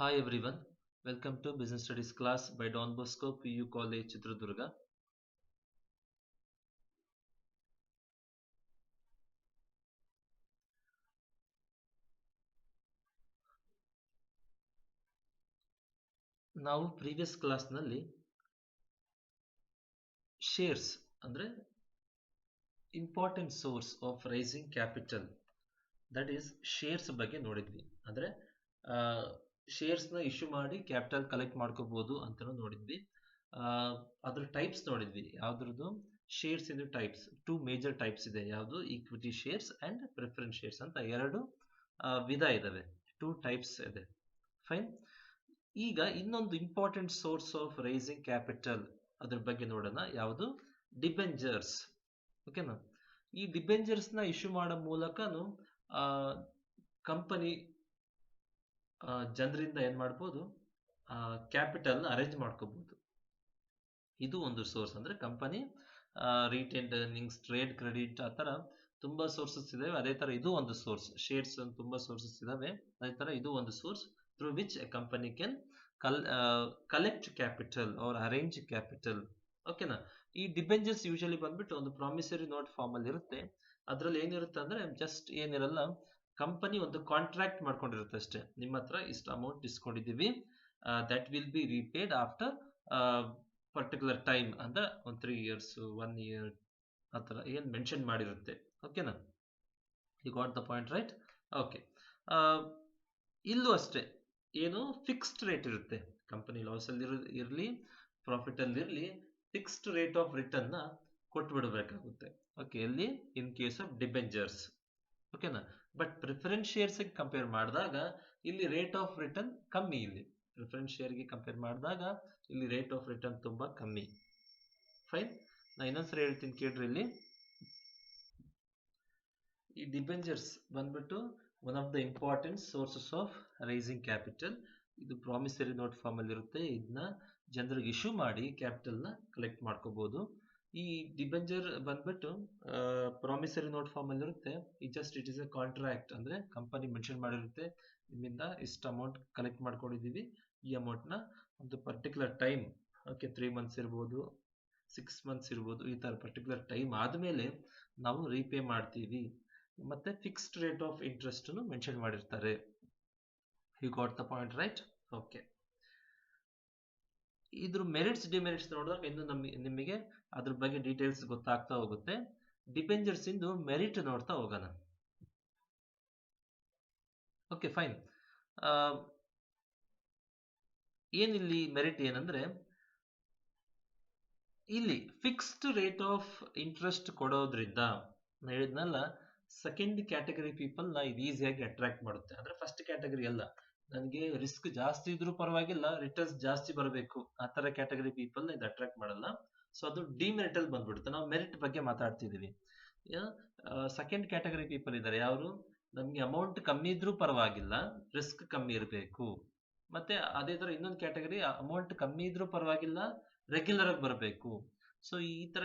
Hi everyone, welcome to Business Studies class by Don Bosco PU College Chitradurga. ನಾವು previous ಕ್ಲಾಸ್ನಲ್ಲಿ shares ಅಂದರೆ important source of raising capital that is shares ಬಗ್ಗೆ ನೋಡಿದ್ವಿ. ಅಂದರೆ ಶೇರ್ಸ್ನ issue ಮಾಡಿ ಕ್ಯಾಪಿಟಲ್ ಕಲೆಕ್ಟ್ ಮಾಡ್ಕೋಬೋದು ಅಂತಲೂ ನೋಡಿದ್ವಿ. ಅದ್ರ ಟೈಪ್ಸ್ ನೋಡಿದ್ವಿ. ಯಾವುದ್ರದ್ದು shares in types, two major types ಇದೆ. ಯಾವುದು equity shares and preference shares ಅಂತ ಎರಡು ವಿಧ ಇದಾವೆ, ಟೂ ಟೈಪ್ಸ್ ಇದೆ. ಫೈನ್. ಈಗ ಇನ್ನೊಂದು important source of raising capital ಅದ್ರ ಬಗ್ಗೆ ನೋಡೋಣ. ಯಾವುದು ಡಿಬೆಂಜರ್ಸ್. ಓಕೆನಾ. ಈ ಡಿಬೆಂಜರ್ಸ್ನ ಇಶ್ಯೂ ಮಾಡೋ ಮೂಲಕನೂ ಕಂಪನಿ ಜನರಿಂದ ಏನು ಮಾಡ್ಬೋದು, ಕ್ಯಾಪಿಟಲ್ನ ಅರೇಂಜ್ ಮಾಡ್ಕೋಬೋದು. ಇದು ಒಂದು ಸೋರ್ಸ್. ಅಂದರೆ company retained earnings, trade credit, ಆ ಥರ ತುಂಬ ಸೋರ್ಸಸ್ ಇದಾವೆ. ಅದೇ ಥರ ಇದು ಒಂದು ಸೋರ್ಸ್. ಶೇರ್ಸ್ ತುಂಬ ಸೋರ್ಸಸ್ ಇದಾವೆ. ಅದೇ ಥರ ಇದು ಒಂದು source through which a company can collect capital or arrange capital. ಓಕೆನಾ. ಈ ಡಿಬೆಂಜರ್ಸ್ ಯೂಶಲಿ ಬಂದ್ಬಿಟ್ಟು ಒಂದು ಪ್ರಾಮಿಸರಿ ನೋಟ್ ಫಾರ್ಮಲ್ಲಿ ಇರುತ್ತೆ. ಅದರಲ್ಲಿ ಏನಿರುತ್ತೆ ಅಂದರೆ ಜಸ್ಟ್ ಏನಿರಲ್ಲ, ಕಂಪನಿ ಒಂದು ಕಾಂಟ್ರಾಕ್ಟ್ ಮಾಡ್ಕೊಂಡಿರುತ್ತೆ ಅಷ್ಟೇ. ನಿಮ್ಮ ಹತ್ರ ಇಷ್ಟು ಅಮೌಂಟ್ ಇಸ್ಕೊಂಡಿದ್ದೀವಿ, that will be repaid after particular time. ಅಂದರೆ ಒಂದು 3 years 1 year ಆ ಥರ ಏನು ಮೆನ್ಷನ್ ಮಾಡಿರುತ್ತೆ. ಓಕೆನಾ. You got the point, right? Okay. ಇಲ್ಲೂ ಅಷ್ಟೇ, ಏನು ಫಿಕ್ಸ್ಡ್ ರೇಟ್ ಇರುತ್ತೆ. ಕಂಪನಿ ಲಾಸಲ್ಲಿ ಇರಲಿ ಪ್ರಾಫಿಟಲ್ಲಿರಲಿ, ಫಿಕ್ಸ್ಡ್ ರೇಟ್ ಆಫ್ ರಿಟರ್ನ್ನ ಕೊಟ್ಬಿಡಬೇಕಾಗುತ್ತೆ. ಓಕೆ, ಎಲ್ಲಿ? In case of debentures. ಓಕೆನಾ. ಬಟ್ ಪ್ರಿಫರೆನ್ಸ್ ಶೇರ್ಸ್ಗೆ ಕಂಪೇರ್ ಮಾಡಿದಾಗ ಇಲ್ಲಿ ರೇಟ್ ಆಫ್ ರಿಟರ್ನ್ ಕಮ್ಮಿ. ಇಲ್ಲಿ ಪ್ರಿಫರೆನ್ಸ್ ಶೇರ್ಗೆ ಕಂಪೇರ್ ಮಾಡಿದಾಗ ಇಲ್ಲಿ ರೇಟ್ ಆಫ್ ರಿಟರ್ನ್ ತುಂಬ ಕಮ್ಮಿ. ಫೈನ್. ನಾ ಇನ್ನೊಂದ್ಸರಿ ಹೇಳ್ತೀನಿ ಕೇಳ್ರಿ. ಇಲ್ಲಿ ಈ ಡಿಬೆಂಜರ್ಸ್ ಬಂದ್ಬಿಟ್ಟು one of the important sources of raising capital. ಇದು ಪ್ರಾಮಿಸರಿ ನೋಟ್ ಫಾರ್ಮಲ್ಲಿ ಇರುತ್ತೆ. ಇದನ್ನ ಜನರಿಗೆ ಇಶ್ಯೂ ಮಾಡಿ ಕ್ಯಾಪಿಟಲ್ನ ಕಲೆಕ್ಟ್ ಮಾಡ್ಕೋಬೋದು. ಈ ಡಿಬೆಂಜರ್ ಬಂದ್ಬಿಟ್ಟು ಪ್ರಾಮಿಸರಿ ನೋಟ್ ಫಾರ್ಮಲ್ಲಿ ಇರುತ್ತೆ. It is A contract. ಅಂದರೆ ಕಂಪನಿ ಮೆನ್ಷನ್ ಮಾಡಿರುತ್ತೆ, ನಿಮ್ಮಿಂದ ಇಷ್ಟು ಅಮೌಂಟ್ ಕಲೆಕ್ಟ್ ಮಾಡ್ಕೊಂಡಿದ್ದೀವಿ, ಈ ಅಮೌಂಟ್ನ ಒಂದು ಪರ್ಟಿಕ್ಯುಲರ್ ಟೈಮ್, ಓಕೆ, 3 months ಇರ್ಬೋದು, 6 months ಇರ್ಬೋದು, ಈ ಥರ ಪರ್ಟಿಕ್ಯುಲರ್ ಟೈಮ್ ಆದಮೇಲೆ ನಾವು ರೀಪೇ ಮಾಡ್ತೀವಿ. ಮತ್ತೆ ಫಿಕ್ಸ್ಡ್ ರೇಟ್ ಆಫ್ ಇಂಟ್ರೆಸ್ಟನ್ನು ಮೆನ್ಷನ್ ಮಾಡಿರ್ತಾರೆ. You got the point, right? Okay. ಇದ್ರ ಮೆರಿಟ್ಸ್ ಡಿಮೆರಿಟ್ಸ್ ನೋಡಿದಾಗ ಇನ್ನು ನಿಮಗೆ ಅದ್ರ ಬಗ್ಗೆ ಡೀಟೇಲ್ಸ್ ಗೊತ್ತಾಗ್ತಾ ಹೋಗುತ್ತೆ. ಡಿಬೆಂಜರ್ಸ್ ಇಂದು ಮೆರಿಟ್ ನೋಡ್ತಾ ಹೋಗೋಣ. Okay, fine. ಏನಿಲ್ಲಿ ಮೆರಿಟ್ ಏನಂದ್ರೆ, ಇಲ್ಲಿ ಫಿಕ್ಸ್ಡ್ ರೇಟ್ ಆಫ್ ಇಂಟ್ರೆಸ್ಟ್ ಕೊಡೋದ್ರಿಂದ ನಾನು ಹೇಳಿದ್ನಲ್ಲ, ಸೆಕೆಂಡ್ ಕ್ಯಾಟಗರಿ ಪೀಪಲ್ನ ಇದು ಈಸಿಯಾಗಿ ಅಟ್ರಾಕ್ಟ್ ಮಾಡುತ್ತೆ. ಅಂದರೆ ಫಸ್ಟ್ ಕ್ಯಾಟಗರಿ ಅಲ್ಲ, ನನಗೆ ರಿಸ್ಕ್ ಜಾಸ್ತಿ ಇದ್ರೂ ಪರವಾಗಿಲ್ಲ, ರಿಟರ್ನ್ಸ್ ಜಾಸ್ತಿ ಬರಬೇಕು, ಆ ಥರ ಕ್ಯಾಟಗರಿ ಪೀಪಲ್ನ ಇದು ಅಟ್ರಾಕ್ಟ್ ಮಾಡಲ್ಲ. ಸೊ ಅದು ಡಿಮೆರಿಟಲ್ಲಿ ಬಂದ್ಬಿಡುತ್ತೆ. ನಾವು ಮೆರಿಟ್ ಬಗ್ಗೆ ಮಾತಾಡ್ತಿದ್ದೀವಿ. ಸೆಕೆಂಡ್ ಕ್ಯಾಟಗರಿ ಪೀಪಲ್ ಇದ್ದಾರೆ. ಯಾರು? ನಮಗೆ ಅಮೌಂಟ್ ಕಮ್ಮಿ ಇದ್ರೂ ಪರವಾಗಿಲ್ಲ, ರಿಸ್ಕ್ ಕಮ್ಮಿ ಇರಬೇಕು. ಮತ್ತೆ ಅದೇ ಥರ ಇನ್ನೊಂದು ಕ್ಯಾಟಗರಿ, ಅಮೌಂಟ್ ಕಮ್ಮಿ ಇದ್ರೂ ಪರವಾಗಿಲ್ಲ, ರೆಗ್ಯುಲರ್ ಆಗಿ ಬರಬೇಕು. ಸೊ ಈ ಥರ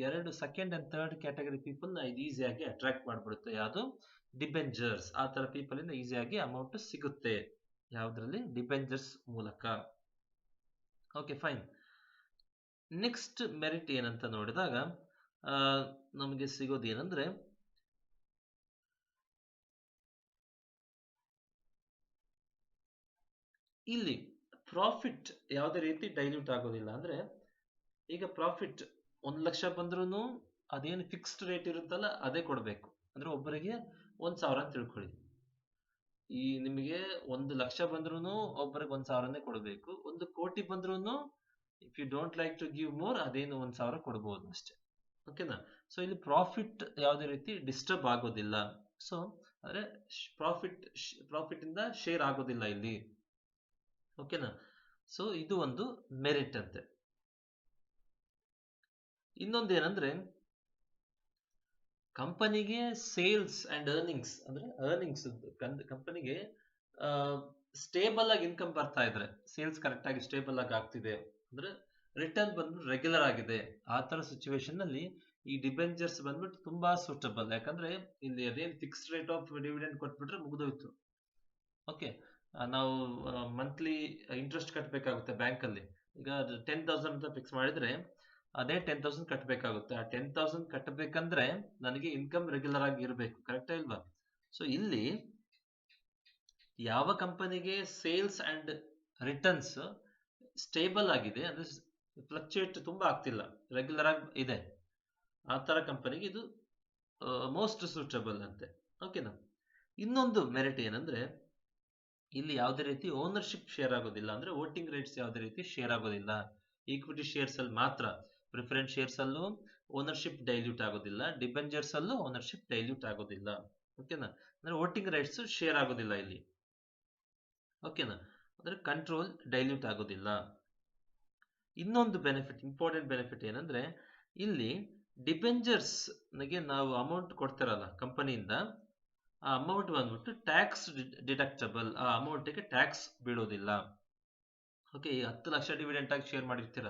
ಎರಡು ಸೆಕೆಂಡ್ ಆ್ಯಂಡ್ ಥರ್ಡ್ ಕ್ಯಾಟಗರಿ ಪೀಪಲ್ನ ಇದು ಈಸಿಯಾಗಿ ಅಟ್ರಾಕ್ಟ್ ಮಾಡಿಬಿಡುತ್ತೆ. ಯಾವುದು? ಡಿಬೆಂಜರ್ಸ್. ಆ ಥರ ಪೀಪಲಿಂದ ಈಸಿಯಾಗಿ ಅಮೌಂಟ್ ಸಿಗುತ್ತೆ. ಯಾವುದರಲ್ಲಿ? ಡಿಬೆಂಜರ್ಸ್ ಮೂಲಕ. Okay, fine. ನೆಕ್ಸ್ಟ್ ಮೆರಿಟ್ ಏನಂತ ನೋಡಿದಾಗ ನಮಗೆ ಸಿಗೋದು ಏನಂದ್ರೆ, ಇಲ್ಲಿ ಪ್ರಾಫಿಟ್ ಯಾವುದೇ ರೀತಿ ಡೈಲ್ಯೂಟ್ ಆಗೋದಿಲ್ಲ. ಅಂದರೆ ಈಗ ಪ್ರಾಫಿಟ್ 1 ಲಕ್ಷ ಬಂದ್ರೂ ಅದೇನು ಫಿಕ್ಸ್ಡ್ ರೇಟ್ ಇರುತ್ತಲ್ಲ ಅದೇ ಕೊಡಬೇಕು. ಅಂದರೆ ಒಬ್ಬರಿಗೆ 1,000 ಅಂತ ತಿಳ್ಕೊಳ್ಳಿ. ಈ ನಿಮಗೆ 1 ಲಕ್ಷ ಬಂದ್ರೂ ಒಬ್ಬರಿಗೆ 1,000ನೇ ಕೊಡಬೇಕು. 1 ಕೋಟಿ ಬಂದ್ರೂ if you don't like to give more, ಅದೇನು 1,000 ಕೊಡ್ಬೋದು ಅಷ್ಟೇ. ಓಕೆನಾ. ಸೊ ಇಲ್ಲಿ ಪ್ರಾಫಿಟ್ ಯಾವುದೇ ರೀತಿ ಡಿಸ್ಟರ್ಬ್ ಆಗೋದಿಲ್ಲ. ಸೊ ಅಂದರೆ ಪ್ರಾಫಿಟ್ ಇಂದ ಶೇರ್ ಆಗೋದಿಲ್ಲ ಇಲ್ಲಿ. ಓಕೆನಾ. ಸೊ ಇದು ಒಂದು ಮೆರಿಟ್ ಅಂತೆ. ಇನ್ನೊಂದೇನಂದ್ರೆ, ಕಂಪನಿಗೆ ಸೇಲ್ಸ್ ಅಂಡ್ ಅರ್ನಿಂಗ್ಸ್, ಅಂದ್ರೆ ಅರ್ನಿಂಗ್ಸ್ ಕಂಪನಿಗೆ ಸ್ಟೇಬಲ್ ಆಗಿ ಇನ್ಕಮ್ ಬರ್ತಾ ಇದ್ರೆ, ಸೇಲ್ಸ್ ಕರೆಕ್ಟ್ ಆಗಿ ಸ್ಟೇಬಲ್ ಆಗಿ ಆಗ್ತಿದೆ, ಅಂದ್ರೆ ರಿಟರ್ನ್ ಬಂದ್ಬಿಟ್ಟು ರೆಗ್ಯುಲರ್ ಆಗಿದೆ, ಆ ತರ ಸಿಚುವೇಶನ್ ನಲ್ಲಿ ಈ ಡಿಬೆಂಚರ್ಸ್ ಬಂದ್ಬಿಟ್ಟು ತುಂಬಾ ಸೂಟಬಲ್. ಯಾಕಂದ್ರೆ ಇಲ್ಲಿ ಅದೇನು ಫಿಕ್ಸ್ಡ್ ರೇಟ್ ಆಫ್ ಡಿವಿಡೆಂಡ್ ಕೊಟ್ಬಿಟ್ರೆ ಮುಗಿದೋಯ್ತು. ಓಕೆ. ನಾವು ಮಂತ್ಲಿ ಇಂಟ್ರೆಸ್ಟ್ ಕಟ್ಟಬೇಕಾಗುತ್ತೆ ಬ್ಯಾಂಕಲ್ಲಿ. ಈಗ 10,000 ಅಂತ ಫಿಕ್ಸ್ ಮಾಡಿದ್ರೆ ಅದೇ 10,000 ಕಟ್ಟಬೇಕಾಗುತ್ತೆ. ಆ 10,000 ಕಟ್ಟಬೇಕಂದ್ರೆ ನನಗೆ ಇನ್ಕಮ್ ರೆಗ್ಯುಲರ್ ಆಗಿ ಇರಬೇಕು, ಕರೆಕ್ಟಾ ಇಲ್ವಾ? ಸೊ ಇಲ್ಲಿ ಯಾವ ಕಂಪನಿಗೆ ಸೇಲ್ಸ್ ಅಂಡ್ ರಿಟರ್ನ್ಸ್ ಸ್ಟೇಬಲ್ ಆಗಿದೆ, ಅಂದ್ರೆ ಫ್ಲಕ್ಚುಯೇಟ್ ತುಂಬಾ ಆಗ್ತಿಲ್ಲ, ರೆಗ್ಯುಲರ್ ಆಗಿ ಇದೆ, ಆ ತರ ಕಂಪನಿಗೆ ಇದು ಮೋಸ್ಟ್ ಸೂಟಬಲ್ ಅಂತೆ. ಓಕೆನಾ? ಇನ್ನೊಂದು ಮೆರಿಟ್ ಏನಂದ್ರೆ ಇಲ್ಲಿ ಯಾವುದೇ ರೀತಿ ಓನರ್ಶಿಪ್ ಶೇರ್ ಆಗೋದಿಲ್ಲ, ಅಂದ್ರೆ ವೋಟಿಂಗ್ ರೈಟ್ಸ್ ಯಾವುದೇ ರೀತಿ ಶೇರ್ ಆಗೋದಿಲ್ಲ. ಈಕ್ವಿಟಿ ಶೇರ್ಸ್ ಅಲ್ಲಿ ಮಾತ್ರ, ಪ್ರಿಫರೆನ್ಸ್ ಶೇರ್ಸ್ ಅಲ್ಲೂ ಓನರ್ಶಿಪ್ ಡೈಲ್ಯೂಟ್ ಆಗೋದಿಲ್ಲ, ಡಿಬೆಂಚರ್ಸ್ ಅಲ್ಲೂ ಓನರ್ಶಿಪ್ ಡೈಲ್ಯೂಟ್ ಆಗೋದಿಲ್ಲ. ಓಕೆನಾ? ಅಂದ್ರೆ ವೋಟಿಂಗ್ ರೈಟ್ಸ್ ಶೇರ್ ಆಗೋದಿಲ್ಲ ಇಲ್ಲಿ. ಓಕೆನಾ? ಅಂದ್ರೆ ಕಂಟ್ರೋಲ್ ಡೈಲ್ಯೂಟ್ ಆಗೋದಿಲ್ಲ. ಇನ್ನೊಂದು ಬೆನಿಫಿಟ್, ಇಂಪಾರ್ಟೆಂಟ್ ಬೆನಿಫಿಟ್ ಏನಂದ್ರೆ ಇಲ್ಲಿ ಡಿಬೆಂಚರ್ಸ್ ನಗೆ ನಾವು ಅಮೌಂಟ್ ಕೊಡ್ತಾರಲ್ಲ ಕಂಪನಿಯಿಂದ, ಆ ಅಮೌಂಟ್ ಬಂದ್ಬಿಟ್ಟು ಟ್ಯಾಕ್ಸ್ ಡಿಡಕ್ಟಬಲ್, ಆ ಅಮೌಂಟಿಗೆ ಟ್ಯಾಕ್ಸ್ ಬೀಳೋದಿಲ್ಲ. ಓಕೆ, ಈ 10 ಲಕ್ಷ ಡಿವಿಡೆಂಟ್ ಆಗಿ ಶೇರ್ ಮಾಡಿರ್ತೀರ,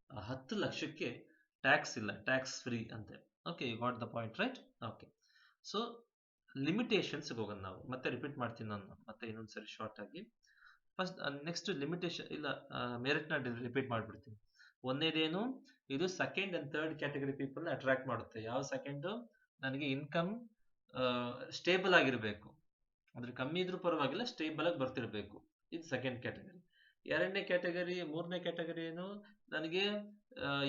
ಆ 10 ಲಕ್ಷಕ್ಕೆ ಟ್ಯಾಕ್ಸ್ ಇಲ್ಲ, ಟ್ಯಾಕ್ಸ್ ಫ್ರೀ ಅಂತೆ. Okay, you got the point, right? Okay, so limitations ಹೋಗೋಣ ನಾವು. ಮತ್ತೆ ರಿಪೀಟ್ ಮಾಡ್ತೀನಿ ನಾನು ಮತ್ತೆ ಇನ್ನೊಂದ್ಸರಿ ಶಾರ್ಟ್ ಆಗಿ. ಫಸ್ಟ್ ನೆಕ್ಸ್ಟ್ ಲಿಮಿಟೇಷನ್ ಇಲ್ಲ, ಮೆರಿಟ್ನ ರಿಪೀಟ್ ಮಾಡ್ಬಿಡ್ತೀನಿ. ಒಂದೇದೇನು, ಇದು second and third category people attract ಮಾಡುತ್ತೆ. ಯಾವ ಸೆಕೆಂಡು, ನನಗೆ ಇನ್ಕಮ್ ಸ್ಟೇಬಲ್ ಆಗಿರಬೇಕು, ಅಂದ್ರೆ ಕಮ್ಮಿ ಇದ್ರೂ ಪರವಾಗಿಲ್ಲ, ಸ್ಟೇಬಲ್ ಆಗಿ ಬರ್ತಿರ್ಬೇಕು, ಇದು ಸೆಕೆಂಡ್ ಕ್ಯಾಟಗರಿ. ಎರಡನೇ ಕ್ಯಾಟಗರಿ, ಮೂರನೇ ಕ್ಯಾಟಗರಿ ಏನು, ನನಗೆ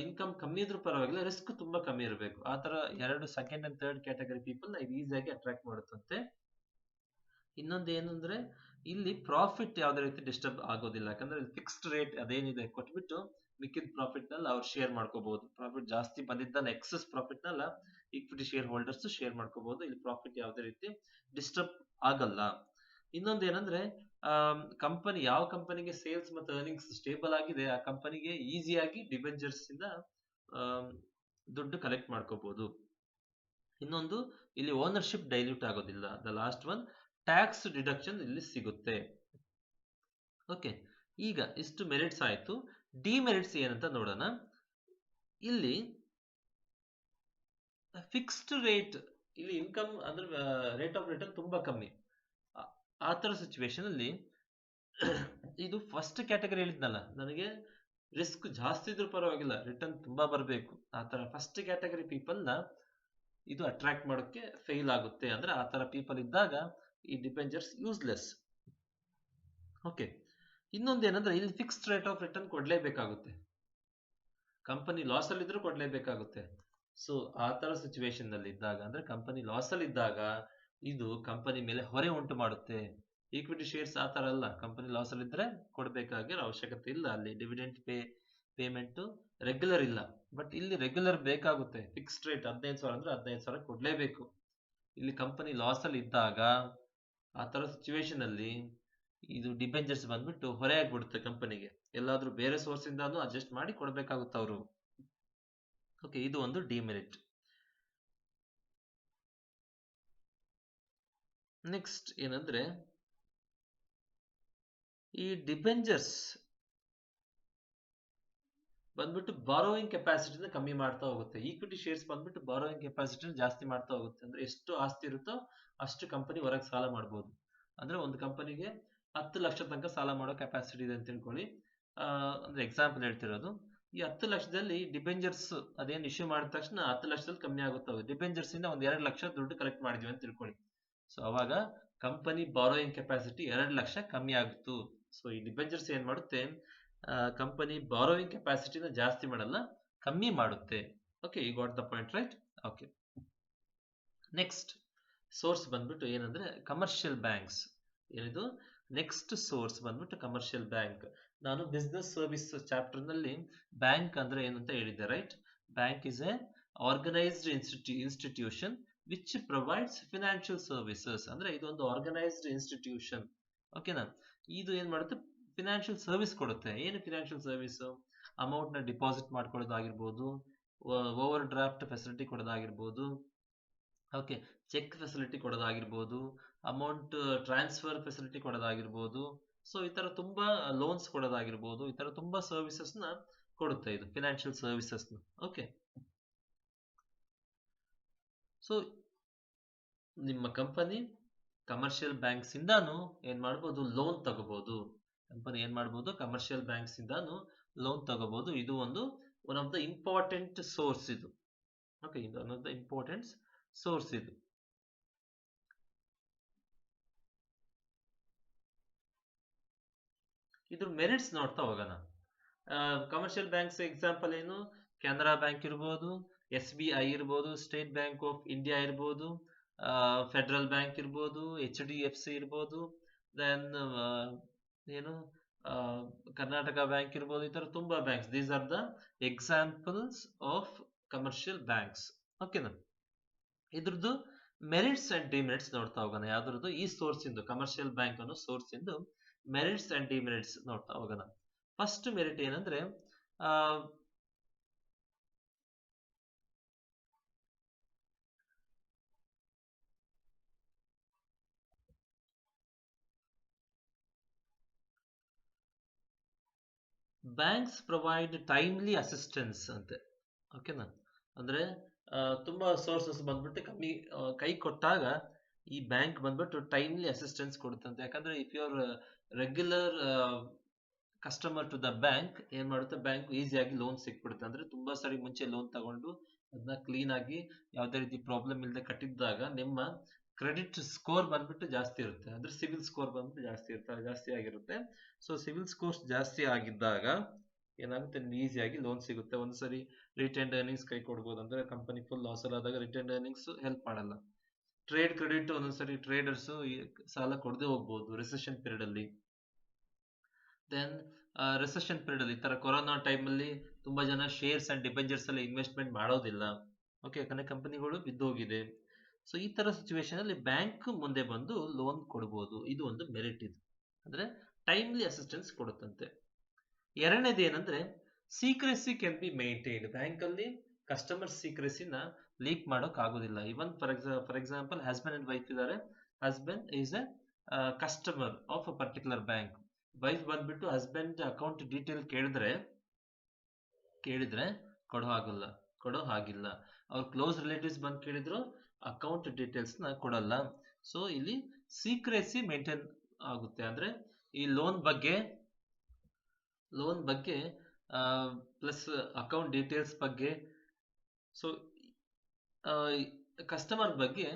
ಇನ್ಕಮ್ ಕಮ್ಮಿ ಇದ್ರೂ ಪರವಾಗಿಲ್ಲ, ರಿಸ್ಕ್ ತುಂಬಾ ಕಮ್ಮಿ ಇರಬೇಕು. ಆ ತರ ಎರಡು second and third category people ಇದು ಈಸಿಯಾಗಿ ಅಟ್ರಾಕ್ಟ್ ಮಾಡುತ್ತಂತೆ. ಇನ್ನೊಂದು ಏನು ಅಂದ್ರೆ ಇಲ್ಲಿ ಪ್ರಾಫಿಟ್ ಯಾವುದೇ ರೀತಿ ಡಿಸ್ಟರ್ಬ್ ಆಗೋದಿಲ್ಲ, ಯಾಕಂದ್ರೆ ಫಿಕ್ಸ್ಡ್ ರೇಟ್ ಅದೇನಿದೆ ಕೊಟ್ಬಿಟ್ಟು ಮಿಕ್ಕಿದ ಪ್ರಾಫಿಟ್ ನಲ್ಲಿ ಅವ್ರು ಶೇರ್ ಮಾಡ್ಕೋಬಹುದು. ಪ್ರಾಫಿಟ್ ಜಾಸ್ತಿ ಬಂದಿದ್ದಲ್ಲ, ಎಕ್ಸಸ್ ಪ್ರಾಫಿಟ್ ನಲ್ಲ ಈಕ್ವಿಟಿ ಶೇರ್ ಹೋಲ್ಡರ್ಸ್ ಶೇರ್ ಮಾಡ್ಕೋಬಹುದು. ಇಲ್ಲಿ ಪ್ರಾಫಿಟ್ ಯಾವುದೇ ರೀತಿ ಡಿಸ್ಟರ್ಬ್ ಆಗಲ್ಲ. ಇನ್ನೊಂದು ಏನಂದ್ರೆ ಕಂಪನಿ, ಯಾವ ಕಂಪನಿಗೆ ಸೇಲ್ಸ್ ಮತ್ತು ಅರ್ನಿಂಗ್ಸ್ ಸ್ಟೇಬಲ್ ಆಗಿದೆ, ಆ ಕಂಪನಿಗೆ ಈಸಿಯಾಗಿ ಡಿಬೆಂಚರ್ಸ್ ಇಂದ ದುಡ್ಡು ಕಲೆಕ್ಟ್ ಮಾಡ್ಕೋಬಹುದು. ಇನ್ನೊಂದು ಇಲ್ಲಿ ಓನರ್ಶಿಪ್ ಡೈಲ್ಯೂಟ್ ಆಗೋದಿಲ್ಲ. The last one, tax deduction ಇಲ್ಲಿ ಸಿಗುತ್ತೆ. ಓಕೆ, ಈಗ ಇಷ್ಟು ಮೆರಿಟ್ಸ್ ಆಯ್ತು. ಡಿಮೆರಿಟ್ಸ್ ಏನಂತ ನೋಡೋಣ. ಇಲ್ಲಿ ಫಿಕ್ಸ್ಡ್ ರೇಟ್, ಇಲ್ಲಿ ಇನ್ಕಮ್ ಅಂದ್ರೆ ರೇಟ್ ಆಫ್ ರಿಟರ್ನ್ ತುಂಬಾ ಕಮ್ಮಿ. ಆ ತರ ಸಿಚುವೇಶನ್ ಅಲ್ಲಿ ಇದು ಫಸ್ಟ್ ಕ್ಯಾಟಗರಿ ಹೇಳಿದ್ನಲ್ಲ, ನನಗೆ ರಿಸ್ಕ್ ಜಾಸ್ತಿ ಇದ್ರೂ ಪರವಾಗಿಲ್ಲ, ರಿಟರ್ನ್ ತುಂಬಾ ಬರಬೇಕು, ಆ ತರ ಫಸ್ಟ್ ಕ್ಯಾಟಗರಿ ಪೀಪಲ್ ನ ಇದು ಅಟ್ರಾಕ್ಟ್ ಮಾಡೋಕ್ಕೆ ಫೇಲ್ ಆಗುತ್ತೆ. ಅಂದ್ರೆ ಆ ತರ ಪೀಪಲ್ ಇದ್ದಾಗ ಈ ಡಿಬೆಂಚರ್ಸ್ ಯೂಸ್ಲೆಸ್. ಓಕೆ, ಇನ್ನೊಂದು ಏನಂದ್ರೆ ಇಲ್ಲಿ ಫಿಕ್ಸ್ಡ್ ರೇಟ್ ಆಫ್ ರಿಟರ್ನ್ ಕೊಡ್ಲೇಬೇಕಾಗುತ್ತೆ, ಕಂಪನಿ ಲಾಸ್ ಅಲ್ಲಿ ಇದ್ರೂ ಕೊಡ್ಲೇಬೇಕಾಗುತ್ತೆ. ಸೊ ಆ ತರ ಸಿಚುವೇಶನ್ ನಲ್ಲಿ ಇದ್ದಾಗ, ಅಂದ್ರೆ ಕಂಪನಿ ಲಾಸ್ ಅಲ್ಲಿ ಇದ್ದಾಗ ಇದು ಕಂಪನಿ ಮೇಲೆ ಹೊರೆ ಉಂಟು ಮಾಡುತ್ತೆ. ಈಕ್ವಿಟಿ ಶೇರ್ಸ್ ಆ ತರ ಅಲ್ಲ, ಕಂಪನಿ ಲಾಸ್ ಅಲ್ಲಿ ಇದ್ರೆ ಕೊಡಬೇಕಾಗಿರೋ ಅವಶ್ಯಕತೆ ಇಲ್ಲ, ಅಲ್ಲಿ ಡಿವಿಡೆಂಟ್ ಪೇಮೆಂಟ್ ರೆಗ್ಯುಲರ್ ಇಲ್ಲ. ಬಟ್ ಇಲ್ಲಿ ರೆಗ್ಯುಲರ್ ಬೇಕಾಗುತ್ತೆ. ಫಿಕ್ಸ್ಡ್ ರೇಟ್ 15,000 ಅಂದ್ರೆ 15,000 ಕೊಡ್ಲೇಬೇಕು. ಇಲ್ಲಿ ಕಂಪನಿ ಲಾಸ್ ಅಲ್ಲಿ ಇದ್ದಾಗ ಆ ತರ ಸಿಚುವೇಶನ್ ಅಲ್ಲಿ ಇದು ಡಿಬೆಂಚರ್ಸ್ ಬಂದ್ಬಿಟ್ಟು ಹೊರೆ ಆಗ್ಬಿಡುತ್ತೆ ಕಂಪನಿಗೆ, ಎಲ್ಲಾದ್ರೂ ಬೇರೆ ಸೋರ್ಸ್ ಇಂದಾನು ಅಡ್ಜಸ್ಟ್ ಮಾಡಿ ಕೊಡ್ಬೇಕಾಗುತ್ತೆ ಅವರು. ಓಕೆ, ಇದು ಒಂದು ಡಿಮೆರಿಟ್. ನೆಕ್ಸ್ಟ್ ಏನಂದ್ರೆ ಈ ಡಿಬೆಂಚರ್ಸ್ ಬಂದ್ಬಿಟ್ಟು ಬಾರೋಯಿಂಗ್ ಕೆಪಾಸಿಟಿನ ಕಮ್ಮಿ ಮಾಡ್ತಾ ಹೋಗುತ್ತೆ. ಈಕ್ವಿಟಿ ಶೇರ್ಸ್ ಬಂದ್ಬಿಟ್ಟು ಬಾರೋಯಿಂಗ್ ಕೆಪಾಸಿಟಿನ ಜಾಸ್ತಿ ಮಾಡ್ತಾ ಹೋಗುತ್ತೆ. ಅಂದ್ರೆ ಎಷ್ಟು ಆಸ್ತಿ ಇರುತ್ತೋ ಅಷ್ಟು ಕಂಪನಿ ಹೊರಗೆ ಸಾಲ ಮಾಡ್ಬೋದು. ಅಂದ್ರೆ ಒಂದು ಕಂಪನಿಗೆ 10 ಲಕ್ಷ ತನಕ ಸಾಲ ಮಾಡೋ ಕೆಪಾಸಿಟಿ ಇದೆ ಅಂತ ತಿಳ್ಕೊಳ್ಳಿ. ಅಂದ್ರೆ ಎಕ್ಸಾಂಪಲ್ ಹೇಳ್ತಿರೋದು. ಈ 10 ಲಕ್ಷದಲ್ಲಿ ಡಿಬೆಂಚರ್ಸ್ ಅದೇನು ಇಶ್ಯೂ ಮಾಡಿದ ತಕ್ಷಣ 10 ಲಕ್ಷದಲ್ಲಿ ಕಮ್ಮಿ ಆಗುತ್ತೆ. ಡಿಬೆಂಚರ್ಸ್ ಇಂದ ಒಂದ್ 2 ಲಕ್ಷ ದುಡ್ಡು ಕಲೆಕ್ಟ್ ಮಾಡಿದ್ವಿ ಅಂತ ತಿಳ್ಕೊಳ್ಳಿ. ಸೊ ಅವಾಗ ಕಂಪನಿ ಬಾರೋಯಿಂಗ್ ಕೆಪಾಸಿಟಿ 2 ಲಕ್ಷ ಕಮ್ಮಿ ಆಗಿತ್ತು. ಸೊ ಈ ಡಿಬೆಂಚರ್ಸ್ ಏನ್ ಮಾಡುತ್ತೆ, ಕಂಪನಿ ಬಾರೋಯಿಂಗ್ ಕೆಪಾಸಿಟಿನ ಜಾಸ್ತಿ ಮಾಡಲ್ಲ, ಕಮ್ಮಿ ಮಾಡುತ್ತೆ. Okay, you got the point, right? Okay, next source ಬಂದ್ಬಿಟ್ಟು ಏನಂದ್ರೆ ಕಮರ್ಷಿಯಲ್ ಬ್ಯಾಂಕ್ಸ್. ಏನಿದು ನೆಕ್ಸ್ಟ್ ಸೋರ್ಸ್ ಬಂದ್ಬಿಟ್ಟು ಕಮರ್ಷಿಯಲ್ ಬ್ಯಾಂಕ್. ನಾನು ಬಿಸ್ನೆಸ್ ಸರ್ವಿಸ್ ಚಾಪ್ಟರ್ ನಲ್ಲಿ ಬ್ಯಾಂಕ್ ಅಂದ್ರೆ ಏನಂತ ಹೇಳಿದ್ದೆ, right? Bank is a organised institution which provides financial services. ಅಂದ್ರೆ ಇದೊಂದು ಆರ್ಗನೈಸ್ಡ್ ಇನ್ಸ್ಟಿಟ್ಯೂಷನ್. ಓಕೆನಾ? ಇದು ಏನ್ ಮಾಡುತ್ತೆ, ಫಿನಾನ್ಷಿಯಲ್ ಸರ್ವಿಸ್ ಕೊಡುತ್ತೆ. ಏನು ಫಿನಾನ್ಷಿಯಲ್ ಸರ್ವಿಸ್? ಅಮೌಂಟ್ ನ ಡಿಪಾಸಿಟ್ ಮಾಡ್ಕೊಳ್ಳೋದಾಗಿರ್ಬೋದು, ಓವರ್ ಡ್ರಾಫ್ಟ್ ಫೆಸಿಲಿಟಿ ಕೊಡೋದಾಗಿರ್ಬೋದು, ಓಕೆ, ಚೆಕ್ ಫೆಸಿಲಿಟಿ ಕೊಡೋದಾಗಿರ್ಬೋದು, ಅಮೌಂಟ್ ಟ್ರಾನ್ಸ್ಫರ್ ಫೆಸಿಲಿಟಿ ಕೊಡೋದಾಗಿರ್ಬೋದು. ಸೊ ಈ ತರ ತುಂಬಾ ಲೋನ್ಸ್ ಕೊಡೋದಾಗಿರ್ಬೋದು, ಈ ತರ ತುಂಬಾ ಸರ್ವಿಸಸ್ ನ ಕೊಡುತ್ತೆ ಇದು ಫಿನಾನ್ಷಿಯಲ್ ಸರ್ವಿಸಸ್ ನ. ಓಕೆ, ಸೊ ನಿಮ್ಮ ಕಂಪನಿ ಕಮರ್ಷಿಯಲ್ ಬ್ಯಾಂಕ್ಸ್ ಇಂದಾನು ಏನ್ ಮಾಡ್ಬೋದು, ಲೋನ್ ತಗೋಬಹುದು. ಕಂಪನಿ ಏನ್ ಮಾಡ್ಬೋದು, ಕಮರ್ಷಿಯಲ್ ಬ್ಯಾಂಕ್ಸ್ ಇಂದಾನು ಲೋನ್ ತಗೋಬಹುದು. ಇದು ಒಂದು one of the important source ಇದು. ಓಕೆ, ಇದು one of the important source ಇದು. ಇದ್ರ ಮೆರಿಟ್ಸ್ ನೋಡ್ತಾ ಹೋಗೋಣ. ಕಮರ್ಷಿಯಲ್ ಬ್ಯಾಂಕ್ಸ್ ಎಕ್ಸಾಂಪಲ್ ಏನು, ಕೆನರಾ ಬ್ಯಾಂಕ್ ಇರ್ಬೋದು, SBI ಇರ್ಬೋದು, ಸ್ಟೇಟ್ ಬ್ಯಾಂಕ್ ಆಫ್ ಇಂಡಿಯಾ ಇರ್ಬೋದು, ಫೆಡರಲ್ ಬ್ಯಾಂಕ್ ಇರ್ಬೋದು, HDFC ಇರ್ಬೋದು, ದೆನ್ ಏನು ಕರ್ನಾಟಕ ಬ್ಯಾಂಕ್ ಇರ್ಬೋದು. ಈ ತರ ತುಂಬಾ banks. These are the examples of commercial banks. ಓಕೆನಾ? ಇದ್ರದ್ದು ಮೆರಿಟ್ಸ್ ಅಂಡ್ ಡಿಮೆರಿಟ್ಸ್ ನೋಡ್ತಾ ಹೋಗೋಣ. ಯಾವ್ದ್ರದ್ದು, ಈ ಸೋರ್ಸ್ ಇಂದು, ಕಮರ್ಷಿಯಲ್ ಬ್ಯಾಂಕ್ ಅನ್ನೋ ಸೋರ್ಸ್ ಇಂದು ಮೆರಿಟ್ಸ್ ಅಂಡ್ ಡಿಮೆರಿಟ್ಸ್ ನೋಡ್ತಾ ಹೋಗೋಣ. ಫಸ್ಟ್ ಮೆರಿಟ್ ಏನಂದ್ರೆ, ಬ್ಯಾಂಕ್ಸ್ ಪ್ರೊವೈಡ್ ಟೈಮ್ಲಿ ಅಸಿಸ್ಟೆನ್ಸ್ ಅಂತೆ. ಓಕೆನಾ? ಅಂದ್ರೆ ತುಂಬಾ ಸೋರ್ಸಸ್ ಬಂದ್ಬಿಟ್ಟು ಕೈ ಕೊಟ್ಟಾಗ ಈ ಬ್ಯಾಂಕ್ ಬಂದ್ಬಿಟ್ಟು ಟೈಮ್ಲಿ ಅಸಿಸ್ಟೆನ್ಸ್ ಕೊಡುತ್ತಂತೆ. ಯಾಕಂದ್ರೆ if you are regular customer to the bank, ಏನ್ ಮಾಡುತ್ತೆ, ಬ್ಯಾಂಕ್ ಈಸಿಯಾಗಿ ಲೋನ್ ಸಿಕ್ಬಿಡುತ್ತೆ. ಅಂದ್ರೆ ತುಂಬಾ ಸರಿ ಮುಂಚೆ ಲೋನ್ ತಗೊಂಡು ಅದನ್ನ ಕ್ಲೀನ್ ಆಗಿ ಯಾವುದೇ ರೀತಿ ಪ್ರಾಬ್ಲಮ್ ಇಲ್ಲದೆ ಕಟ್ಟಿದ್ದಾಗ ನಿಮ್ಮ ಕ್ರೆಡಿಟ್ ಸ್ಕೋರ್ ಬಂದ್ಬಿಟ್ಟು ಜಾಸ್ತಿ ಇರುತ್ತೆ. ಅಂದ್ರೆ ಸಿವಿಲ್ ಸ್ಕೋರ್ ಬಂದ್ಬಿಟ್ಟು ಜಾಸ್ತಿ ಆಗಿರುತ್ತೆ. ಸೊ ಸಿವಿಲ್ ಸ್ಕೋರ್ಸ್ ಜಾಸ್ತಿ ಆಗಿದ್ದಾಗ ಏನಾಗುತ್ತೆ, ನಿಮ್ಗೆ ಈಸಿಯಾಗಿ ಲೋನ್ ಸಿಗುತ್ತೆ. ಒಂದ್ಸರಿ ರಿಟೈನ್ಡ್ ಅರ್ನಿಂಗ್ಸ್ ಕೈ ಕೊಡ್ಬೋದು. ಅಂದ್ರೆ ಕಂಪನಿ ಫುಲ್ ಲಾಸ್ ಆದಾಗ ರಿಟೈನ್ಡ್ ಅರ್ನಿಂಗ್ಸ್ ಹೆಲ್ಪ್ ಮಾಡಲ್ಲ. ಟ್ರೇಡ್ ಕ್ರೆಡಿಟ್ ಒಂದೊಂದ್ಸರಿ ಟ್ರೇಡರ್ಸ್ ಸಾಲ ಕೊಡದೆ ಹೋಗ್ಬೋದು ರಿಸೆಷನ್ ಪೀರಿಯಡ್ ಅಲ್ಲಿ. ದೆನ್ ರಿಸೆಷನ್ ಪೀರಿಯಡ್ ಅಲ್ಲಿ, ಈ ತರ ಕೊರೋನಾ ಟೈಮ್ ಅಲ್ಲಿ ತುಂಬಾ ಜನ ಶೇರ್ಸ್ ಅಂಡ್ ಡಿಬೆಂಚರ್ಸ್ ಅಲ್ಲಿ ಇನ್ವೆಸ್ಟ್ಮೆಂಟ್ ಮಾಡೋದಿಲ್ಲ. ಓಕೆ, ಯಾಕಂದ್ರೆ ಕಂಪನಿಗಳು ಬಿದ್ದೋಗಿದೆ. ಸೊ ಈ ತರ ಸಿಚುವೇಶನ್ ಅಲ್ಲಿ ಬ್ಯಾಂಕ್ ಮುಂದೆ ಬಂದು ಲೋನ್ ಕೊಡಬಹುದು. ಇದು ಒಂದು ಮೆರಿಟ್. ಇದು ಅಂದ್ರೆ ಟೈಮ್ಲಿ ಅಸಿಸ್ಟೆನ್ಸ್ ಕೊಡುತ್ತಂತೆ. ಎರಡನೇದು ಏನಂದ್ರೆ, secrecy can be maintained. Bank ಅಲ್ಲಿ ಕಸ್ಟಮರ್ ಸೀಕ್ರೆಸಿನ ಲೀಕ್ ಮಾಡೋಕ್ ಆಗೋದಿಲ್ಲ. Even for example husband and wife ಇದ್ದಾರೆ. Husband is a customer of a particular bank. Wife ಬಂದ್ಬಿಟ್ಟು ಹಸ್ಬೆಂಡ್ ಅಕೌಂಟ್ ಡೀಟೇಲ್ ಕೇಳಿದ್ರೆ ಕೊಡೋ ಹಾಗಿಲ್ಲ. ಅವ್ರ ಕ್ಲೋಸ್ ರಿಲೇಟಿವ್ಸ್ ಬಂದು ಕೇಳಿದ್ರು ಅಕೌಂಟ್ ಡೀಟೇಲ್ಸ್ ನ ಕೊಡಲ್ಲ. ಸೊ ಇಲ್ಲಿ ಸೀಕ್ರೆಸಿ ಮೇಂಟೈನ್ ಆಗುತ್ತೆ. ಅಂದ್ರೆ ಈ ಲೋನ್ ಬಗ್ಗೆ ಪ್ಲಸ್ ಅಕೌಂಟ್ ಡೀಟೇಲ್ಸ್ ಬಗ್ಗೆ, ಸೊ ಕಸ್ಟಮರ್ ಬಗ್ಗೆ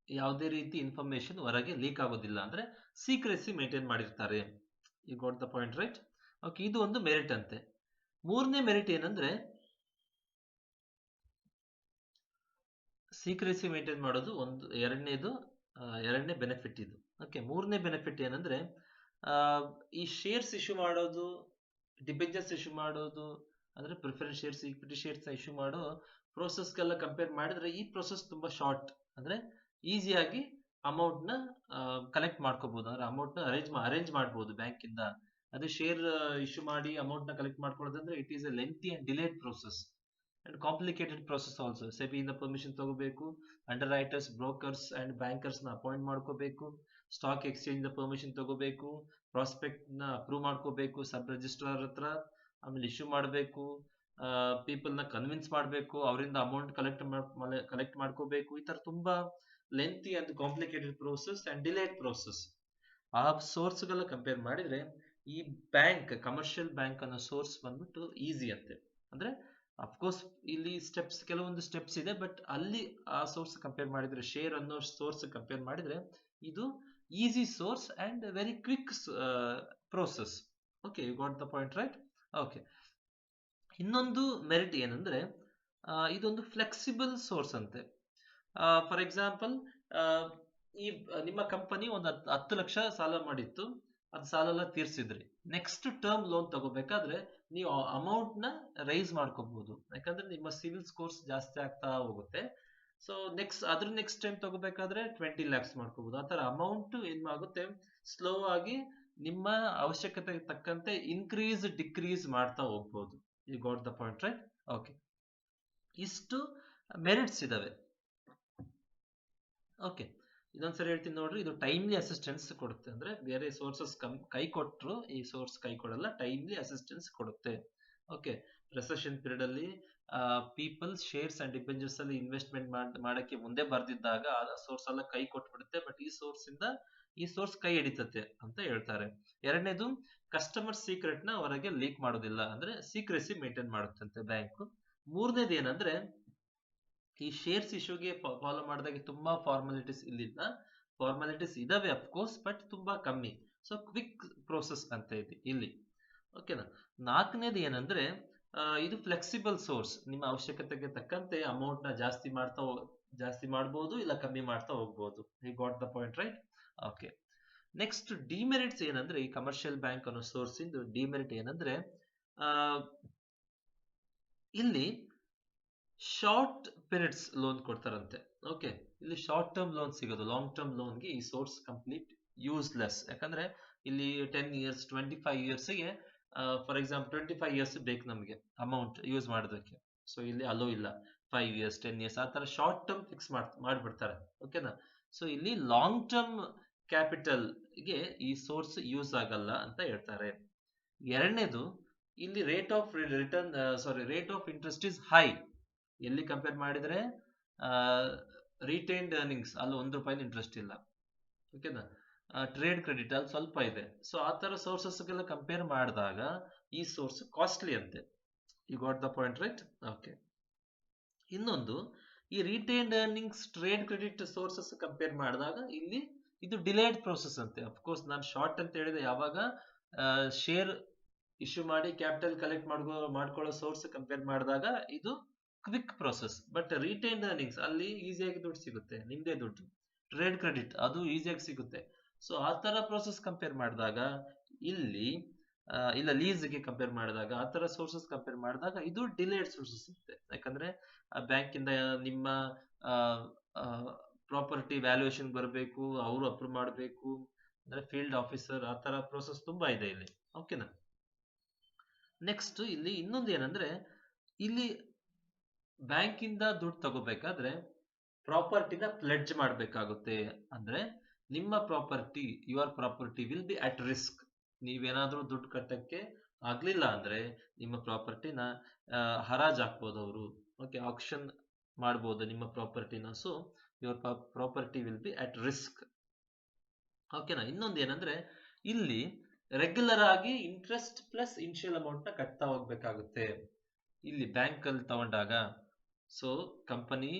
ಯಾವುದೇ ರೀತಿ ಇನ್ಫಾರ್ಮೇಶನ್ ಹೊರಗೆ ಲೀಕ್ ಆಗೋದಿಲ್ಲ. ಅಂದ್ರೆ ಸೀಕ್ರೆಸಿ ಮೇಂಟೈನ್ ಮಾಡಿರ್ತಾರೆ. You got the point, right? Okay, ಇದು ಒಂದು ಮೆರಿಟ್ ಅಂತೆ. ಮೂರನೇ ಮೆರಿಟ್ ಏನಂದ್ರೆ, ಸೀಕ್ರೆಸಿ ಮೇಂಟೈನ್ ಮಾಡೋದು ಒಂದು ಎರಡನೇ ಬೆನಿಫಿಟ್ ಇದು. ಓಕೆ, ಮೂರನೇ ಬೆನಿಫಿಟ್ ಏನಂದ್ರೆ, ಈ ಶೇರ್ಸ್ ಇಶ್ಯೂ ಮಾಡೋದು, ಡಿಬೆಂಚರ್ಸ್ ಇಶ್ಯೂ ಮಾಡೋದು, ಅಂದ್ರೆ preference shares, equity shares issue ಮಾಡೋ ಪ್ರೋಸೆಸ್ಗೆಲ್ಲ ಕಂಪೇರ್ ಮಾಡಿದ್ರೆ ಈ ಪ್ರೋಸೆಸ್ ತುಂಬಾ ಶಾರ್ಟ್. ಅಂದ್ರೆ ಈಸಿಯಾಗಿ ಅಮೌಂಟ್ ನ ಕಲೆಕ್ಟ್ ಮಾಡ್ಕೋಬಹುದು. ಅಂದ್ರೆ ಅಮೌಂಟ್ ನ ಅರೇಂಜ್ ಮಾಡಬಹುದು ಬ್ಯಾಂಕ್ ಇಂದ. ಅದೇ ಶೇರ್ ಇಶ್ಯೂ ಮಾಡಿ ಅಮೌಂಟ್ ನ ಕಲೆಕ್ಟ್ ಮಾಡ್ಕೊಳ್ಳೋದಂದ್ರೆ it is a lengthy and delayed process and complicated process also. ಸೆಬಿಯಿಂದ ಪರ್ಮಿಷನ್ ತಗೋಬೇಕು, underwriters, brokers and bankers ನ ಅಪಾಯಿಂಟ್ ಮಾಡ್ಕೋಬೇಕು, ಸ್ಟಾಕ್ ಎಕ್ಸ್ಚೇಂಜ್ ನ ಪರ್ಮಿಷನ್ ತಗೋಬೇಕು, ಪ್ರಾಸ್ಪೆಕ್ಟ್ ನ ಅಪ್ರೂವ್ ಮಾಡ್ಕೋಬೇಕು ಸಬ್ ರಿಜಿಸ್ಟ್ರಾರ್ ಹತ್ರ, ಆಮೇಲೆ ಇಶ್ಯೂ ಮಾಡಬೇಕು, ಪೀಪಲ್ ನ ಕನ್ವಿನ್ಸ್ ಮಾಡಬೇಕು, ಅವರಿಂದ ಅಮೌಂಟ್ ಕಲೆಕ್ಟ್ ಮಾಡ್ಕೋಬೇಕು. ಈ ತರ ತುಂಬಾ lengthy and complicated process and delayed process. ಆ ಸೋರ್ಸ್ ಗೆಲ್ಲ ಕಂಪೇರ್ ಮಾಡಿದ್ರೆ ಈ ಬ್ಯಾಂಕ್, ಕಮರ್ಷಿಯಲ್ ಬ್ಯಾಂಕ್ ಅನ್ನೋ ಸೋರ್ಸ್ ಬಂದ್ಬಿಟ್ಟು ಈಸಿ ಅಂತೆ. ಅಂದ್ರೆ ಅಫ್ಕೋರ್ಸ್ ಇಲ್ಲಿ ಕೆಲವೊಂದು ಸ್ಟೆಪ್ಸ್ ಇದೆ, ಬಟ್ ಅಲ್ಲಿ ಆ ಸೋರ್ಸ್ ಕಂಪೇರ್ ಮಾಡಿದ್ರೆ, ಶೇರ್ ಅನ್ನೋ ಸೋರ್ಸ್ ಕಂಪೇರ್ ಮಾಡಿದ್ರೆ ಇದು easy source and very quick process. Okay, you got the point, right? Okay, ಇನ್ನೊಂದು ಮೆರಿಟ್ ಏನಂದ್ರೆ, ಇದೊಂದು ಫ್ಲೆಕ್ಸಿಬಲ್ ಸೋರ್ಸ್ ಅಂತೆ. ಫಾರ್ ಎಕ್ಸಾಂಪಲ್, ಈ ನಿಮ್ಮ ಕಂಪನಿ ಒಂದು 10 ಲಕ್ಷ ಸಾಲ ಮಾಡಿತ್ತು, ಅದು ಸಾಲ ಎಲ್ಲ ತೀರ್ಸಿದ್ರಿ. ನೆಕ್ಸ್ಟ್ ಟರ್ಮ್ ಲೋನ್ ತಗೋಬೇಕಾದ್ರೆ ನೀವು ಅಮೌಂಟ್ ನ ರೈಸ್ ಮಾಡ್ಕೋಬಹುದು. ಯಾಕಂದ್ರೆ ನಿಮ್ಮ ಸಿವಿಲ್ ಸ್ಕೋರ್ಸ್ ಜಾಸ್ತಿ ಆಗ್ತಾ ಹೋಗುತ್ತೆ. ಸೊ ನೆಕ್ಸ್ಟ್ ಟೈಮ್ ತಗೋಬೇಕಾದ್ರೆ 20 lakhs ಮಾಡ್ಕೋಬಹುದು. ಆ ತರ ಅಮೌಂಟ್ ಏನಾಗುತ್ತೆ, ಸ್ಲೋ ಆಗಿ ನಿಮ್ಮ ಅವಶ್ಯಕತೆ ತಕ್ಕಂತೆ ಡಿಕ್ರೀಸ್ ಮಾಡ್ತಾ ಹೋಗ್ಬೋದು. You got the point, right? Okay, ಇಷ್ಟು ಮೆರಿಟ್ಸ್ ಇದಾವೆ. ಓಕೆ, ಇದೊಂದ್ಸರಿ ಹೇಳ್ತೀನಿ ನೋಡ್ರಿ. ಇದು ಟೈಮ್ಲಿ ಅಸಿಸ್ಟೆನ್ಸ್ ಕೊಡುತ್ತೆ. ಅಂದ್ರೆ ಬೇರೆ ಸೋರ್ಸಸ್ ಕೈ ಕೊಟ್ಟರು ಈ ಸೋರ್ಸ್ ಕೈ ಕೊಡಲ್ಲ, ಟೈಮ್ಲಿ ಅಸಿಸ್ಟೆನ್ಸ್ ಕೊಡುತ್ತೆ. ಓಕೆ, ರೆಸೆಷನ್ ಪೀರಿಯಡ್ ಅಲ್ಲಿ ಪೀಪಲ್ ಶೇರ್ಸ್ ಅಂಡ್ ಡಿಬೆಂಚರ್ಸ್ ಅಲ್ಲಿ ಇನ್ವೆಸ್ಟ್ಮೆಂಟ್ ಮಾಡಕ್ಕೆ ಮುಂದೆ ಬರ್ದಿದ್ದಾಗ ಆ ಸೋರ್ಸ್ ಎಲ್ಲ ಕೈ ಕೊಟ್ಬಿಡುತ್ತೆ. ಬಟ್ ಈ ಸೋರ್ಸ್ ಕೈ ಹಿಡಿತತೆ ಅಂತ ಹೇಳ್ತಾರೆ. ಎರಡನೇದು ಕಸ್ಟಮರ್ ಸೀಕ್ರೆಟ್ ನ ಹೊರಗೆ ಲೀಕ್ ಮಾಡೋದಿಲ್ಲ, ಅಂದ್ರೆ ಸೀಕ್ರೆಸಿ ಮೇಂಟೈನ್ ಮಾಡುತ್ತಂತೆ ಬ್ಯಾಂಕ್. ಮೂರನೇದು ಏನಂದ್ರೆ ಈ ಶೇರ್ಸ್ ಇಶ್ಯೂಗೆ ಫಾಲೋ ಮಾಡಿದಾಗ ತುಂಬಾ ಫಾರ್ಮಾಲಿಟೀಸ್ ಇಲ್ಲಿಲ್ಲ, ಫಾರ್ಮಾಲಿಟೀಸ್ ಇದಾವೆ ಅಫ್ಕೋರ್ಸ್, ಬಟ್ ತುಂಬಾ ಕಮ್ಮಿ. ಸೊ ಕ್ವಿಕ್ ಪ್ರೋಸೆಸ್ ಅಂತ ಇದೆ ಇಲ್ಲಿ. ಓಕೆನಾ. ನಾಲ್ಕನೇದು ಏನಂದ್ರೆ ಇದು ಫ್ಲೆಕ್ಸಿಬಲ್ ಸೋರ್ಸ್, ನಿಮ್ಮ ಅವಶ್ಯಕತೆಗೆ ತಕ್ಕಂತೆ ಅಮೌಂಟ್ ನ ಜಾಸ್ತಿ ಮಾಡ್ಬೋದು ಇಲ್ಲ ಕಮ್ಮಿ ಮಾಡ್ತಾ ಹೋಗ್ಬೋದು. You got the point right. Okay. Next demerits ಏನಂದ್ರೆ ಈ ಕಮರ್ಷಿಯಲ್ ಬ್ಯಾಂಕ್ ಅನ್ನೋ ಸೋರ್ಸ್ ಇಂದು ಡಿಮೆರಿಟ್ ಏನಂದ್ರೆ ಇಲ್ಲಿ ಶಾರ್ಟ್ ಪೀರಿಯಡ್ಸ್ ಲೋನ್ ಕೊಡ್ತಾರಂತೆ. ಓಕೆ, ಇಲ್ಲಿ ಶಾರ್ಟ್ ಟರ್ಮ್ ಲೋನ್ ಸಿಗೋದು, ಲಾಂಗ್ ಟರ್ಮ್ ಲೋನ್ಗೆ ಈ ಸೋರ್ಸ್ ಕಂಪ್ಲೀಟ್ ಯೂಸ್ಲೆಸ್. ಯಾಕಂದ್ರೆ ಇಲ್ಲಿ 10 years 25 yearsಗೆ ಫಾರ್ ಎಕ್ಸಾಂಪಲ್ 25 years ಬೇಕು ನಮಗೆ ಅಮೌಂಟ್ ಯೂಸ್ ಮಾಡೋದಕ್ಕೆ. ಸೊ ಇಲ್ಲಿ ಅಲೋ ಇಲ್ಲ. 5 years 10 years ಆ ತರ ಶಾರ್ಟ್ ಟರ್ಮ್ ಫಿಕ್ಸ್ ಮಾಡ್ಬಿಡ್ತಾರೆ. ಓಕೆನಾ. ಸೊ ಇಲ್ಲಿ ಲಾಂಗ್ ಟರ್ಮ್ ಕ್ಯಾಪಿಟಲ್ಗೆ ಈ ಸೋರ್ಸ್ ಯೂಸ್ ಆಗಲ್ಲ ಅಂತ ಹೇಳ್ತಾರೆ. ಎರಡನೇದು ಇಲ್ಲಿ rate of interest is high. ಎಲ್ಲಿ ಕಂಪೇರ್ ಮಾಡಿದ್ರೆ ರಿಟೈನ್ಡ್ ಅರ್ನಿಂಗ್ಸ್ ಅಲ್ಲಿ ₹1 ಇಂಟ್ರೆಸ್ಟ್ ಇಲ್ಲ. ಓಕೆನಾ. ಟ್ರೇಡ್ ಕ್ರೆಡಿಟ್ ಅಲ್ಲಿ ಸ್ವಲ್ಪ ಇದೆ. ಸೊ ಆ ತರ ಸೋರ್ಸಸ್ಗೆಲ್ಲ ಕಂಪೇರ್ ಮಾಡಿದಾಗ ಈ ಸೋರ್ಸ್ ಕಾಸ್ಟ್ಲಿ ಅಂತೆ. You got the point right. Okay. ಇನ್ನೊಂದು ಈ retained earnings trade credit sources compare ಮಾಡಿದಾಗ ಇಲ್ಲಿ ಇದು ಡಿಲೇಡ್ ಪ್ರೋಸೆಸ್ ಅಂತೆ. ಅಫ್ಕೋರ್ಸ್ ನಾನು ಶಾರ್ಟ್ ಅಂತ ಹೇಳಿದೆ, ಯಾವಾಗ ಶೇರ್ ಇಶ್ಯೂ ಮಾಡಿ ಕ್ಯಾಪಿಟಲ್ ಕಲೆಕ್ಟ್ ಮಾಡ್ಕೊಳ್ಳೋ ಸೋರ್ಸ್ ಕಂಪೇರ್ ಮಾಡಿದಾಗ ಇದು quick process. But retained earnings ಅಲ್ಲಿ ಈಸಿಯಾಗಿ ದುಡ್ಡು ಸಿಗುತ್ತೆ, ನಿಮ್ದೇ ದುಡ್ಡು. ಟ್ರೇಡ್ ಕ್ರೆಡಿಟ್ ಅದು ಈಸಿಯಾಗಿ ಸಿಗುತ್ತೆ. ಸೊ ಆ ತರ ಪ್ರೋಸೆಸ್ ಕಂಪೇರ್ ಮಾಡಿದಾಗ ಇಲ್ಲಿ ಇಲ್ಲ ಲೀಸ್ಗೆ ಕಂಪೇರ್ ಮಾಡಿದಾಗ ಆ ತರ ಸೋರ್ಸಸ್ ಕಂಪೇರ್ ಮಾಡಿದಾಗ ಇದು ಡಿಲೇಡ್ ಸೋರ್ಸಸ್ ಇರುತ್ತೆ. ಯಾಕಂದ್ರೆ ಬ್ಯಾಂಕ್ ಇಂದ ನಿಮ್ಮ ಪ್ರಾಪರ್ಟಿ ವ್ಯಾಲ್ಯೂಯೇಷನ್ ಬರಬೇಕು, ಅವರು ಅಪ್ರೂವ್ ಮಾಡಬೇಕು, ಅಂದ್ರೆ ಫೀಲ್ಡ್ ಆಫೀಸರ್, ಆ ತರ ಪ್ರೋಸೆಸ್ ತುಂಬಾ ಇದೆ ಇಲ್ಲಿ. ಓಕೆನಾ. ನೆಕ್ಸ್ಟ್ ಇಲ್ಲಿ ಇನ್ನೊಂದು ಏನಂದ್ರೆ ಇಲ್ಲಿ ಬ್ಯಾಂಕ್ ಇಂದ ದುಡ್ಡು ತಗೋಬೇಕಾದ್ರೆ ಪ್ರಾಪರ್ಟಿನ ಪ್ಲೆಡ್ಜ್ ಮಾಡಬೇಕಾಗುತ್ತೆ. ಅಂದ್ರೆ ನಿಮ್ಮ property, your property will be at risk. ನೀವೇನಾದ್ರೂ ದುಡ್ಡು ಕಟ್ಟಕ್ಕೆ ಆಗ್ಲಿಲ್ಲ ಅಂದ್ರೆ ನಿಮ್ಮ ಪ್ರಾಪರ್ಟಿನ ಹರಾಜ್ ಹಾಕ್ಬೋದು ಅವರು. ಓಕೆ, ಆಕ್ಷನ್ ಮಾಡ್ಬೋದು ನಿಮ್ಮ ಪ್ರಾಪರ್ಟಿನ. So your property will be at risk. ಓಕೆನಾ. ಇನ್ನೊಂದು ಏನಂದ್ರೆ ಇಲ್ಲಿ ರೆಗ್ಯುಲರ್ ಆಗಿ ಇಂಟ್ರೆಸ್ಟ್ ಪ್ಲಸ್ ಇನಿಷಿಯಲ್ ಅಮೌಂಟ್ ನ ಕಟ್ತಾ ಹೋಗ್ಬೇಕಾಗುತ್ತೆ ಇಲ್ಲಿ ಬ್ಯಾಂಕ್ ಅಲ್ಲಿ ತಗೊಂಡಾಗ. ಸೊ ಕಂಪನಿ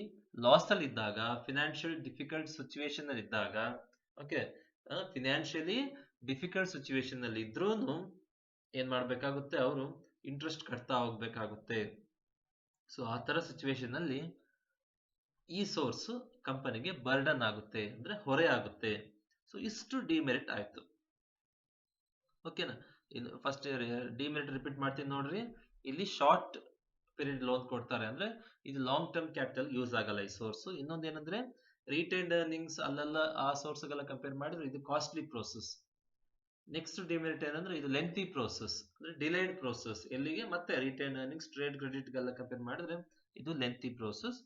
ಲಾಸ್ ಅಲ್ಲಿ ಇದ್ದಾಗ, ಫಿನಾನ್ಷಿಯಲ್ ಡಿಫಿಕಲ್ಟ್ ಸಿಚುವೇಶನ್ ಅಲ್ಲಿ ಇದ್ದಾಗ, ಓಕೆ, ಫಿನಾನ್ಷಿಯಲಿ ಡಿಫಿಕಲ್ಟ್ ಸಿಚುವೇಶನ್ ಅಲ್ಲಿ ಇದ್ರೂ ಏನ್ ಮಾಡ್ಬೇಕಾಗುತ್ತೆ, ಅವರು ಇಂಟ್ರೆಸ್ಟ್ ಕಟ್ತಾ ಹೋಗ್ಬೇಕಾಗುತ್ತೆ. ಸೊ ಆ ತರ ಸಿಚುವೇಶನ್ ಅಲ್ಲಿ ಈ ಸೋರ್ಸ್ ಕಂಪನಿಗೆ ಬರ್ಡನ್ ಆಗುತ್ತೆ, ಅಂದ್ರೆ ಹೊರೆ ಆಗುತ್ತೆ. ಸೊ ಇಷ್ಟು ಡಿಮೆರಿಟ್ ಆಯ್ತು. ಓಕೆನಾ. ಇನ್ನು ಫಸ್ಟ್ ಡಿಮೆರಿಟ್ ರಿಪೀಟ್ ಮಾಡ್ತೀನಿ ನೋಡ್ರಿ. ಇಲ್ಲಿ ಶಾರ್ಟ್ ಪೀರಿಯಡ್ ಲೋನ್ ಕೊಡ್ತಾರೆ, ಅಂದ್ರೆ ಇದು ಲಾಂಗ್ ಟರ್ಮ್ ಕ್ಯಾಪಿಟಲ್ ಯೂಸ್ ಆಗಲ್ಲ ಈ ಸೋರ್ಸ್. ಇನ್ನೊಂದು ಏನಂದ್ರೆ ರಿಟೈನ್ಡ್ ಅರ್ನಿಂಗ್ಸ್ ಅಲ್ಲೆಲ್ಲ ಆ ಸೋರ್ಸ್ ಗೆಲ್ಲ ಕಂಪೇರ್ ಮಾಡಿದ್ರೆ ಇದು ಕಾಸ್ಟ್ಲಿ ಪ್ರೋಸೆಸ್. ನೆಕ್ಸ್ಟ್ ಡಿಮೆರಿಟ್ ಏನಂದ್ರೆ ಇದು ಲೆಂತಿ ಪ್ರೋಸೆಸ್, ಅಂದ್ರೆ ಡಿಲೇಡ್ ಪ್ರೋಸೆಸ್. ಎಲ್ಲಿಗೆ ಮತ್ತೆ ರಿಟೈನ್ಡ್ ಅರ್ನಿಂಗ್ಸ್ ಟ್ರೇಡ್ ಕ್ರೆಡಿಟ್ ಗೆಲ್ಲ ಕಂಪೇರ್ ಮಾಡಿದ್ರೆ ಇದು ಲೆಂತಿ ಪ್ರೋಸೆಸ್.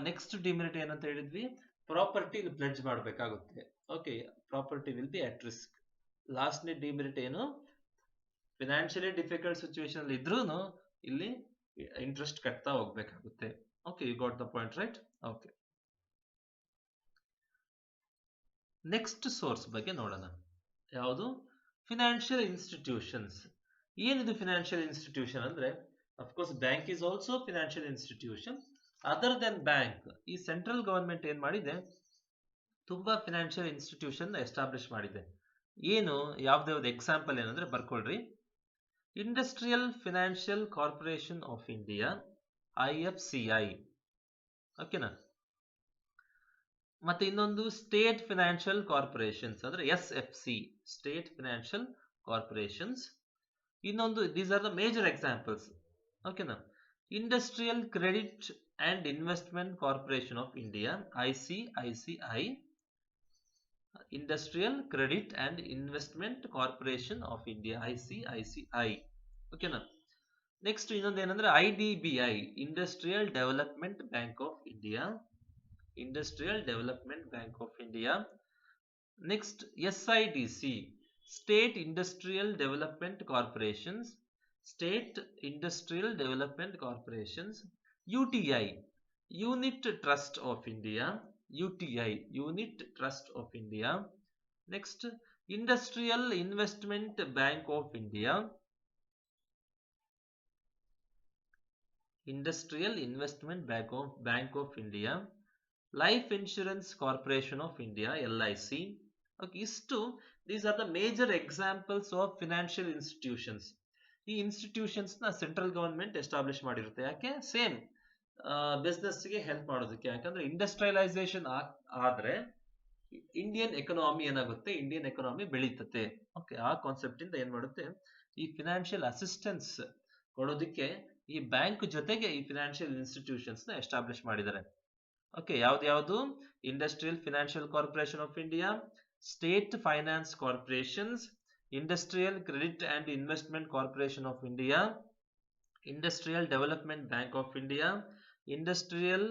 ನೆಕ್ಸ್ಟ್ ಡಿಮೆರಿಟ್ ಏನಂತ ಹೇಳಿದ್ವಿ, ಪ್ರಾಪರ್ಟಿ ಪ್ಲೆಡ್ಜ್ ಮಾಡಬೇಕಾಗುತ್ತೆ. Okay, property will be at risk. ಲಾಸ್ಟ್ನೇ ಡಿಮೆರಿಟ್ ಏನು, ಫಿನಾನ್ಷಿಯಲಿ ಡಿಫಿಕಲ್ಟ್ ಸಿಚುವೇಶನ್ ಅಲ್ಲಿ ಇದ್ರೂ ಇಲ್ಲಿ ಇಂಟ್ರೆಸ್ಟ್ ಕಟ್ತಾ ಹೋಗ್ಬೇಕಾಗುತ್ತೆ. Okay, you got the point right. Okay, next source ಬಗ್ಗೆ ನೋಡೋಣ. ಯಾವುದು? Financial institutions. ಏನಿದು ಫಿನಾನ್ಷಿಯಲ್ ಇನ್ಸ್ಟಿಟ್ಯೂಷನ್ ಅಂದ್ರೆ, of course bank is also financial institution. Other then bank, ಈ ಸೆಂಟ್ರಲ್ ಗವರ್ಮೆಂಟ್ ಏನ್ ಮಾಡಿದೆ, ತುಂಬಾ ಫಿನಾನ್ಷಿಯಲ್ ಇನ್ಸ್ಟಿಟ್ಯೂಷನ್ ಎಸ್ಟಾಬ್ಲಿಷ್ ಮಾಡಿದೆ. ಏನು, ಯಾವ್ದಾವ್ದು ಎಕ್ಸಾಂಪಲ್ ಏನಂದ್ರೆ ಬರ್ಕೊಳ್ರಿ. Industrial financial corporation of India, IFCI. ಓಕೆನಾ. ಮತ್ತೆ ಇನ್ನೊಂದು ಸ್ಟೇಟ್ ಫಿನಾನ್ಷಿಯಲ್ ಕಾರ್ಪೊರೇಷನ್ಸ್ ಅಂದ್ರೆ SFC, ಸ್ಟೇಟ್ ಫಿನಾನ್ಷಿಯಲ್ ಕಾರ್ಪೊರೇಷನ್ಸ್. ಇನ್ನೊಂದು, these are the major examples. ಓಕೆನಾ. Industrial credit and investment corporation of India, ICICI. Industrial credit and investment corporation of India, ICICI. ಓಕೆನಾ. Next ಇನ್ನೊಂದು ಏನಂದ್ರೆ IDBI, industrial development bank of India, industrial development bank of India. Next SIDC, state industrial development corporations, state industrial development corporations, UTI, unit trust of India, UTI, unit trust of India. Next industrial investment bank of India, industrial investment bank of India, life insurance corporation of India, LIC. Okay, ಇಷ್ಟು these are the major examples of financial institutions. ಈ institutions ನ central government establish ಮಾಡಿರುತ್ತೆ. ಯಾಕೆ? Same ಬಿಸ್ನೆಸ್ಗೆ help ಮಾಡೋದಕ್ಕೆ. ಯಾಕಂದ್ರೆ industrialisation ಆದ್ರೆ Indian economy ಏನಾಗುತ್ತೆ, Indian economy ಬೆಳೀತತೆ. Okay, ಆ concept ಇಂದ ಏನ್ ಮಾಡುತ್ತೆ, ಈ ಫಿನಾನ್ಷಿಯಲ್ ಅಸಿಸ್ಟೆನ್ಸ್ ಕೊಡೋದಕ್ಕೆ ಈ ಬ್ಯಾಂಕ್ ಜೊತೆಗೆ ಈ ಫಿನಾನ್ಷಿಯಲ್ ಇನ್ಸ್ಟಿಟ್ಯೂಷನ್ಸ್ ನ ಎಸ್ಟಾಬ್ಲಿಷ್ ಮಾಡಿದ್ದಾರೆ. ಓಕೆ, ಯಾವ್ದು? Industrial financial corporation of India, state finance corporations, industrial credit and investment corporation of India, industrial development bank of India, industrial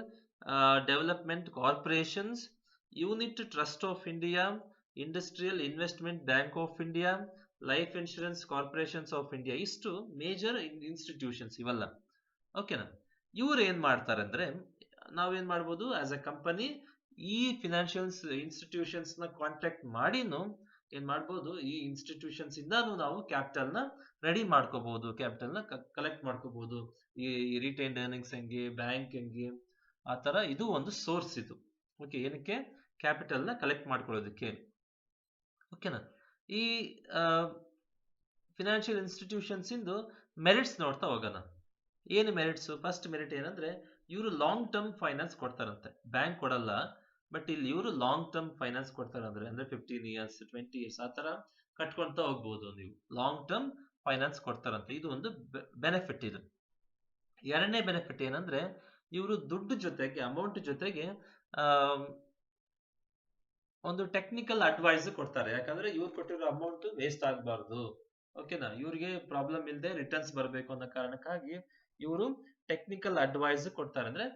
development corporations, unit trust of India, industrial investment bank of India, life insurance corporations of India. ಇಷ್ಟು major institutions ಇವೆಲ್ಲ. ಓಕೆನಾ? ಇವ್ರು ಏನ್ ಮಾಡ್ತಾರೆ ಅಂದ್ರೆ, ನಾವೇನ್ ಮಾಡ್ಬೋದು, as a company ಈ ಫಿನಾನ್ಷಿಯಲ್ ಇನ್ಸ್ಟಿಟ್ಯೂಷನ್ಸ್ ನ ಕಾಂಟ್ಯಾಕ್ಟ್ ಮಾಡಿನೂ ಏನ್ ಮಾಡ್ಬೋದು, ಈ ಇನ್ಸ್ಟಿಟ್ಯೂಷನ್ಸ್ ಇಂದಾನು ನಾವು ಕ್ಯಾಪಿಟಲ್ ನ ರೆಡಿ ಮಾಡ್ಕೋಬಹುದು, ಕ್ಯಾಪಿಟಲ್ ನ ಕಲೆಕ್ಟ್ ಮಾಡ್ಕೋಬಹುದು. ಈ ರಿಟೈನ್ಡ್ ಅರ್ನಿಂಗ್ಸ್ ಹೆಂಗೆ, ಬ್ಯಾಂಕ್ ಹೆಂಗೆ, ಆ ತರ ಇದು ಒಂದು ಸೋರ್ಸ್ ಇದು. ಓಕೆ, ಏನಕ್ಕೆ? ಕ್ಯಾಪಿಟಲ್ ನ ಕಲೆಕ್ಟ್ ಮಾಡ್ಕೊಳ್ಳೋದಕ್ಕೆ. ಓಕೆನಾ? ಈ ಫಿನಾನ್ಷಿಯಲ್ ಇನ್ಸ್ಟಿಟ್ಯೂಷನ್ಸ್ ಇಂದು ಮೆರಿಟ್ಸ್ ನೋಡ್ತಾ ಹೋಗೋಣ. ಏನು ಮೆರಿಟ್ಸ್? ಫಸ್ಟ್ ಮೆರಿಟ್ ಏನಂದ್ರೆ, ಇವರು ಲಾಂಗ್ ಟರ್ಮ್ ಫೈನಾನ್ಸ್ ಕೊಡ್ತಾರಂತೆ. ಬ್ಯಾಂಕ್ ಕೊಡಲ್ಲ, ಬಟ್ ಇಲ್ಲಿ ಇವರು ಲಾಂಗ್ ಟರ್ಮ್ ಫೈನಾನ್ಸ್ ಕೊಡ್ತಾರೆ. ಅಂದ್ರೆ 15 years 20 years ಆ ತರ ಕಟ್ಕೊಂತ ಹೋಗ್ಬೋದು ನೀವು. ಲಾಂಗ್ ಟರ್ಮ್ ಫೈನಾನ್ಸ್ ಕೊಡ್ತಾರಂತೆ. ಇದು ಒಂದು ಬೆನಿಫಿಟ್. ಇದು ಎರಡನೇ ಬೆನಿಫಿಟ್ ಏನಂದ್ರೆ, ಇವರು ದುಡ್ಡು ಜೊತೆಗೆ, ಅಮೌಂಟ್ ಜೊತೆಗೆ ಒಂದು ಟೆಕ್ನಿಕಲ್ ಅಡ್ವೈಸ್ ಕೊಡ್ತಾರೆ. ಯಾಕಂದ್ರೆ ಇವ್ರು ಕೊಟ್ಟಿರೋ ಅಮೌಂಟ್ ವೇಸ್ಟ್ ಆಗಬಾರ್ದು. ಓಕೆನಾ? ಇವ್ರಿಗೆ ಪ್ರಾಬ್ಲಮ್ ಇಲ್ಲದೆ ರಿಟರ್ನ್ಸ್ ಬರಬೇಕು ಅನ್ನೋ ಕಾರಣಕ್ಕಾಗಿ ಇವರು ಟೆಕ್ನಿಕಲ್ ಅಡ್ವೈಸ್ ಕೊಡ್ತಾರೆ. ಅಂದ್ರೆ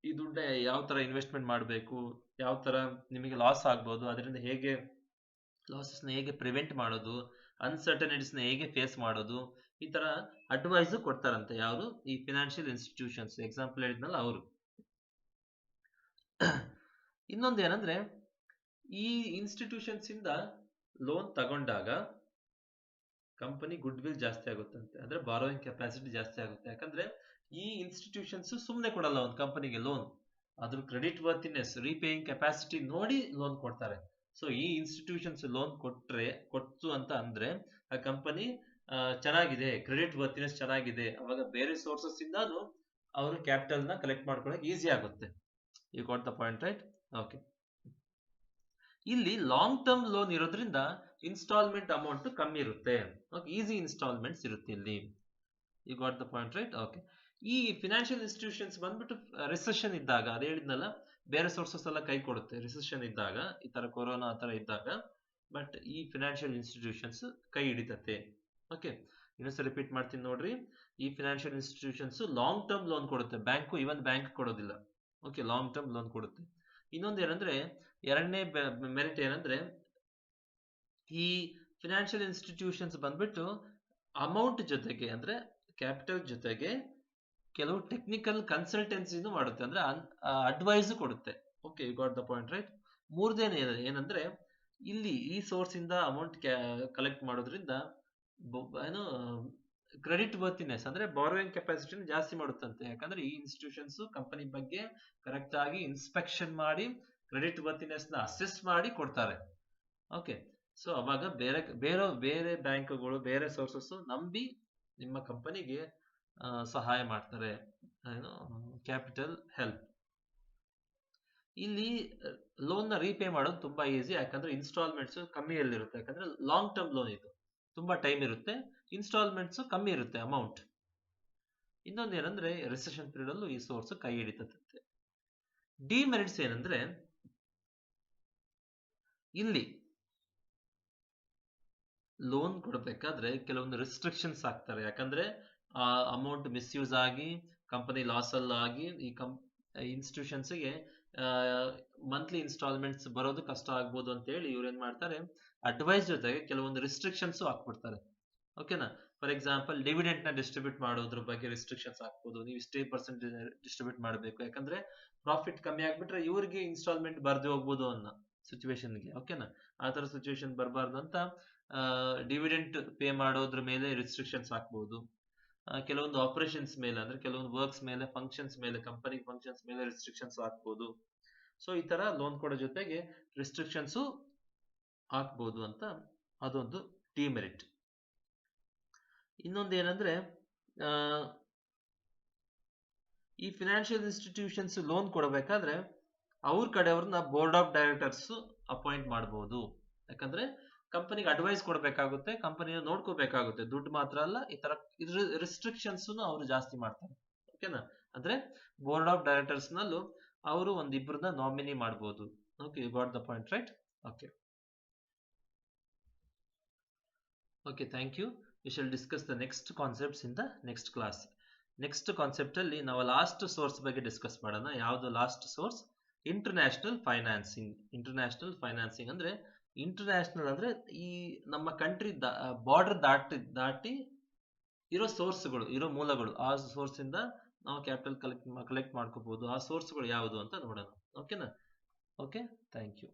ಈ ದುಡ್ಡ ಯಾವ ತರ ಇನ್ವೆಸ್ಟ್ಮೆಂಟ್ ಮಾಡಬೇಕು, ಯಾವ ತರ ನಿಮಗೆ ಲಾಸ್ ಆಗ್ಬೋದು, ಅದರಿಂದ ಹೇಗೆ ಲಾಸಸ್ನ ಹೇಗೆ ಪ್ರಿವೆಂಟ್ ಮಾಡೋದು, ಅನ್ಸರ್ಟನಿಟೀಸ್ನ ಹೇಗೆ ಫೇಸ್ ಮಾಡೋದು, ಈ ತರ ಅಡ್ವೈಸ್ ಕೊಡ್ತಾರಂತೆ. ಯಾರು? ಈ ಫಿನಾನ್ಷಿಯಲ್ ಇನ್ಸ್ಟಿಟ್ಯೂಷನ್ಸ್. ಎಕ್ಸಾಂಪಲ್ ಹೇಳಿದ್ನಲ್ಲ ಅವರು. ಇನ್ನೊಂದು ಏನಂದ್ರೆ, ಈ ಇನ್ಸ್ಟಿಟ್ಯೂಷನ್ಸ್ ಇಂದ ಲೋನ್ ತಗೊಂಡಾಗ ಕಂಪನಿ ಗುಡ್ ವಿಲ್ ಜಾಸ್ತಿ ಆಗುತ್ತಂತೆ. ಅಂದ್ರೆ ಬಾರೋಯಿಂಗ್ ಕೆಪಾಸಿಟಿ ಜಾಸ್ತಿ ಆಗುತ್ತೆ. ಯಾಕಂದ್ರೆ ಈ ಇನ್ಸ್ಟಿಟ್ಯೂಷನ್ಸ್ ಸುಮ್ಮನೆ ಕೊಡಲ್ಲ ಒಂದು ಕಂಪನಿಗೆ ಲೋನ್. ಅದ್ರ ಕ್ರೆಡಿಟ್ ವರ್ತಿನೆಸ್, ರೀಪೇಯಿಂಗ್ ಕೆಪಾಸಿಟಿ ನೋಡಿ ಲೋನ್ ಕೊಡ್ತಾರೆ. ಸೊ ಈ ಇನ್ಸ್ಟಿಟ್ಯೂಷನ್ಸ್ ಲೋನ್ ಕೊಟ್ಟು ಅಂತ ಅಂದ್ರೆ ಆ ಕಂಪನಿ ಚೆನ್ನಾಗಿದೆ, ಕ್ರೆಡಿಟ್ ವರ್ತಿನೆಸ್ ಚೆನ್ನಾಗಿದೆ. ಅವಾಗ ಬೇರೆ ಸೋರ್ಸಸ್ ಇಂದಾನು ಅವರು ಕ್ಯಾಪಿಟಲ್ ನ ಕಲೆಕ್ಟ್ ಮಾಡ್ಕೊಳ್ಳೋಕೆ ಈಸಿ ಆಗುತ್ತೆ. You got the point, right? Okay, ಇಲ್ಲಿ ಲಾಂಗ್ ಟರ್ಮ್ ಲೋನ್ ಇರೋದ್ರಿಂದ ಇನ್ಸ್ಟಾಲ್ಮೆಂಟ್ ಅಮೌಂಟ್ ಕಮ್ಮಿ ಇರುತ್ತೆ. ಓಕೆ, ಈಸಿ ಇನ್ಸ್ಟಾಲ್ಮೆಂಟ್ಸ್ ಇರುತ್ತೆ ಇಲ್ಲಿ. You got the point, right? Okay, ಈ ಫಿನಾನ್ಷಿಯಲ್ ಇನ್ಸ್ಟಿಟ್ಯೂಷನ್ಸ್ ಬಂದ್ಬಿಟ್ಟು ರಿಸೆಷನ್ ಇದ್ದಾಗ, ಅದೇ ಹೇಳಿದ್ನಲ್ಲ, ಬೇರೆ ಸೋರ್ಸಸ್ ಎಲ್ಲ ಕೈ ಕೊಡುತ್ತೆ ರಿಸೆಷನ್ ಇದ್ದಾಗ, ಈ ತರ ಕೊರೋನಾ ಆ ತರ ಇದ್ದಾಗ. ಬಟ್ ಈ ಫಿನಾನ್ಷಿಯಲ್ ಇನ್ಸ್ಟಿಟ್ಯೂಷನ್ಸ್ ಕೈ ಹಿಡಿತತೆ. ಓಕೆ, ಇನ್ನೊಂದ್ಸಲ ರಿಪೀಟ್ ಮಾಡ್ತೀನಿ ನೋಡ್ರಿ. ಈ financial institutions long term loan ಕೊಡುತ್ತೆ. ಬ್ಯಾಂಕ್ ಕೊಡೋದಿಲ್ಲ. ಓಕೆ, ಲಾಂಗ್ ಟರ್ಮ್ ಲೋನ್ ಕೊಡುತ್ತೆ. ಇನ್ನೊಂದು ಏನಂದ್ರೆ, ಎರಡನೇ ಮೆರಿಟ್ ಏನಂದ್ರೆ, ಈ ಫಿನಾನ್ಷಿಯಲ್ ಇನ್ಸ್ಟಿಟ್ಯೂಷನ್ಸ್ ಬಂದ್ಬಿಟ್ಟು ಅಮೌಂಟ್ ಜೊತೆಗೆ, ಅಂದ್ರೆ ಕ್ಯಾಪಿಟಲ್ ಜೊತೆಗೆ ಕೆಲವು ಟೆಕ್ನಿಕಲ್ ಕನ್ಸಲ್ಟೆನ್ಸಿನೂ ಮಾಡುತ್ತೆ. ಅಂದ್ರೆ ಅಡ್ವೈಸ್ ಕೊಡುತ್ತೆ. Okay, you got the point, right? ಮೂರದೇನೆ ಏನಂದ್ರೆ, ಇಲ್ಲಿ ಈ ಸೋರ್ಸ್ ಇಂದ ಅಮೌಂಟ್ ಕಲೆಕ್ಟ್ ಮಾಡೋದ್ರಿಂದ ಏನು ಕ್ರೆಡಿಟ್ ವರ್ತಿನೆಸ್, ಅಂದ್ರೆ ಬಾರೋಯಿಂಗ್ ಕೆಪಾಸಿಟಿನ ಜಾಸ್ತಿ ಮಾಡುತ್ತಂತೆ. ಯಾಕಂದ್ರೆ ಈ ಇನ್ಸ್ಟಿಟ್ಯೂಷನ್ಸ್ ಕಂಪನಿ ಬಗ್ಗೆ ಕರೆಕ್ಟ್ ಆಗಿ ಇನ್ಸ್ಪೆಕ್ಷನ್ ಮಾಡಿ ಕ್ರೆಡಿಟ್ ವರ್ತಿನೆಸ್ ನ ಅಸೆಸ್ ಮಾಡಿ ಕೊಡ್ತಾರೆ. ಓಕೆ, ಸೊ ಅವಾಗ ಬೇರೆ ಬ್ಯಾಂಕ್ಗಳು, ಬೇರೆ ಸೋರ್ಸಸ್ ನಂಬಿ ನಿಮ್ಮ ಕಂಪನಿಗೆ ಸಹಾಯ ಮಾಡ್ತಾರೆ. ಏನು ಕ್ಯಾಪಿಟಲ್ ಹೆಲ್ಪ್. ಇಲ್ಲಿ ಲೋನ್ ನ ರೀಪೇ ಮಾಡೋದು ತುಂಬಾ ಈಸಿ. ಯಾಕಂದ್ರೆ ಇನ್ಸ್ಟಾಲ್ಮೆಂಟ್ಸ್ ಕಮ್ಮಿಯಲ್ಲಿರುತ್ತೆ. ಯಾಕಂದ್ರೆ ಲಾಂಗ್ ಟರ್ಮ್ ಲೋನ್ ಇದು, ತುಂಬಾ ಟೈಮ್ ಇರುತ್ತೆ, ಇನ್ಸ್ಟಾಲ್ಮೆಂಟ್ಸ್ ಕಮ್ಮಿ ಇರುತ್ತೆ ಅಮೌಂಟ್. ಇನ್ನೊಂದು ಏನಂದ್ರೆ, ರಿಸೆಷನ್ ಪೀರಿಯಡ್ ಅಲ್ಲೂ ಈ ಸೋರ್ಸ್ ಕೈ ಹಿಡಿತದೆ. ಡಿಮೆರಿಟ್ಸ್ ಏನಂದ್ರೆ, ಇಲ್ಲಿ ಲೋನ್ ಕೊಡಬೇಕಾದ್ರೆ ಕೆಲವೊಂದು ರಿಸ್ಟ್ರಿಕ್ಷನ್ಸ್ ಆಗ್ತಾರೆ. ಯಾಕಂದ್ರೆ ಆ ಅಮೌಂಟ್ ಮಿಸ್ಯೂಸ್ ಆಗಿ ಕಂಪನಿ ಲಾಸ್ ಆಗಿ ಈ ಇನ್ಸ್ಟಿಟ್ಯೂಷನ್ಸ್ಗೆ ಮಂತ್ಲಿ ಇನ್ಸ್ಟಾಲ್ಮೆಂಟ್ಸ್ ಬರೋದು ಕಷ್ಟ ಆಗ್ಬೋದು ಅಂತ ಹೇಳಿ ಇವ್ರು ಏನ್ ಮಾಡ್ತಾರೆ, ಅಡ್ವೈಸ್ ಜೊತೆಗೆ ಕೆಲವೊಂದು ರಿಸ್ಟ್ರಿಕ್ಷನ್ಸ್ ಹಾಕ್ಬಿಡ್ತಾರೆ. ಓಕೆನಾ. ಫಾರ್ ಎಕ್ಸಾಂಪಲ್ ಡಿವಿಡೆಂಟ್ ನ ಡಿಸ್ಟ್ರಿಬ್ಯೂಟ್ ಮಾಡೋದ್ರ ಬಗ್ಗೆ ರಿಸ್ಟ್ರಿಕ್ಷನ್ಸ್ ಹಾಕ್ಬೋದು, ನೀವು ಇಷ್ಟೇ ಪರ್ಸೆಂಟ್ ಡಿಸ್ಟ್ರಿಬ್ಯೂಟ್ ಮಾಡಬೇಕು, ಯಾಕಂದ್ರೆ ಪ್ರಾಫಿಟ್ ಕಮ್ಮಿ ಆಗ್ಬಿಟ್ರೆ ಇವ್ರಿಗೆ ಇನ್ಸ್ಟಾಲ್ಮೆಂಟ್ ಬರ್ದೇ ಹೋಗ್ಬೋದು ಅನ್ನೋ ಸಿಚುವೇಶನ್ಗೆ. ಓಕೆನಾ, ಆ ತರ ಸಿಚುವೇಶನ್ ಬರಬಾರ್ದು ಅಂತ ಡಿವಿಡೆಂಟ್ ಪೇ ಮಾಡೋದ್ರ ಮೇಲೆ ರಿಸ್ಟ್ರಿಕ್ಷನ್ಸ್ ಹಾಕ್ಬೋದು. ಕೆಲವೊಂದು ಆಪರೇಷನ್ಸ್ ಮೇಲೆ ಅಂದ್ರೆ ಕೆಲವೊಂದು ವರ್ಕ್ಸ್ ಮೇಲೆ, ಫಂಕ್ಷನ್ಸ್ ಮೇಲೆ, ಕಂಪನಿ ಫಂಕ್ಷನ್ಸ್ ಮೇಲೆ ರಿಸ್ಟ್ರಿಕ್ಷನ್ಸ್ ಹಾಕ್ಬೋದು. ಸೊ ಈ ತರ ಲೋನ್ ಕೊಡೋ ಜೊತೆಗೆ ರಿಸ್ಟ್ರಿಕ್ಷನ್ಸ್ ಹಾಕ್ಬೋದು ಅಂತ ಅದೊಂದು ಡಿಮೆರಿಟ್. ಇನ್ನೊಂದು ಏನಂದ್ರೆ ಈ ಫಿನಾನ್ಷಿಯಲ್ ಇನ್ಸ್ಟಿಟ್ಯೂಷನ್ಸ್ ಲೋನ್ ಕೊಡಬೇಕಾದ್ರೆ ಅವ್ರ ಕಡೆಯವ್ರನ್ನ ಬೋರ್ಡ್ ಆಫ್ ಡೈರೆಕ್ಟರ್ಸ್ ಅಪಾಯಿಂಟ್ ಮಾಡಬಹುದು. ಯಾಕಂದ್ರೆ ಕಂಪನಿಗೆ ಅಡ್ವೈಸ್ ಕೊಡಬೇಕಾಗುತ್ತೆ, ಕಂಪನಿನ ನೋಡ್ಕೋಬೇಕಾಗುತ್ತೆ, ದುಡ್ಡು ಮಾತ್ರ ಅಲ್ಲ, ಈ ತರ ರಿಸ್ಟ್ರಿಕ್ಷನ್ಸ್ ಅವರು ಜಾಸ್ತಿ ಮಾಡ್ತಾರೆ. ಓಕೆನಾ, ಅಂದ್ರೆ ಬೋರ್ಡ್ ಆಫ್ ಡೈರೆಕ್ಟರ್ಸ್ ನಲ್ಲೂ ಅವರು ಒಂದಿಬ್ಬರನ್ನ ನಾಮಿನಿ ಮಾಡಬಹುದು. Okay, you got the point, right? Okay okay, thank you. We shall discuss the next concepts in the next class. Next concept ಅಲ್ಲಿ ನಾವು ಲಾಸ್ಟ್ ಸೋರ್ಸ್ ಬಗ್ಗೆ ಡಿಸ್ಕಸ್ ಮಾಡೋಣ. ಯಾವುದು last source? International financing. International financing ಅಂದ್ರೆ international ಅಂದ್ರೆ ಈ ನಮ್ಮ country border ದಾಟಿ ಇರೋ ಸೋರ್ಸ್ಗಳು, ಇರೋ ಮೂಲಗಳು, ಆ ಸೋರ್ಸ್ ಇಂದ ನಾವು ಕ್ಯಾಪಿಟಲ್ ಕಲೆಕ್ಟ್ ಮಾಡ್ಕೋಬಹುದು. ಆ ಸೋರ್ಸ್ಗಳು ಯಾವುದು ಅಂತ ನೋಡೋಣ. ಓಕೆನಾ? Okay, thank you.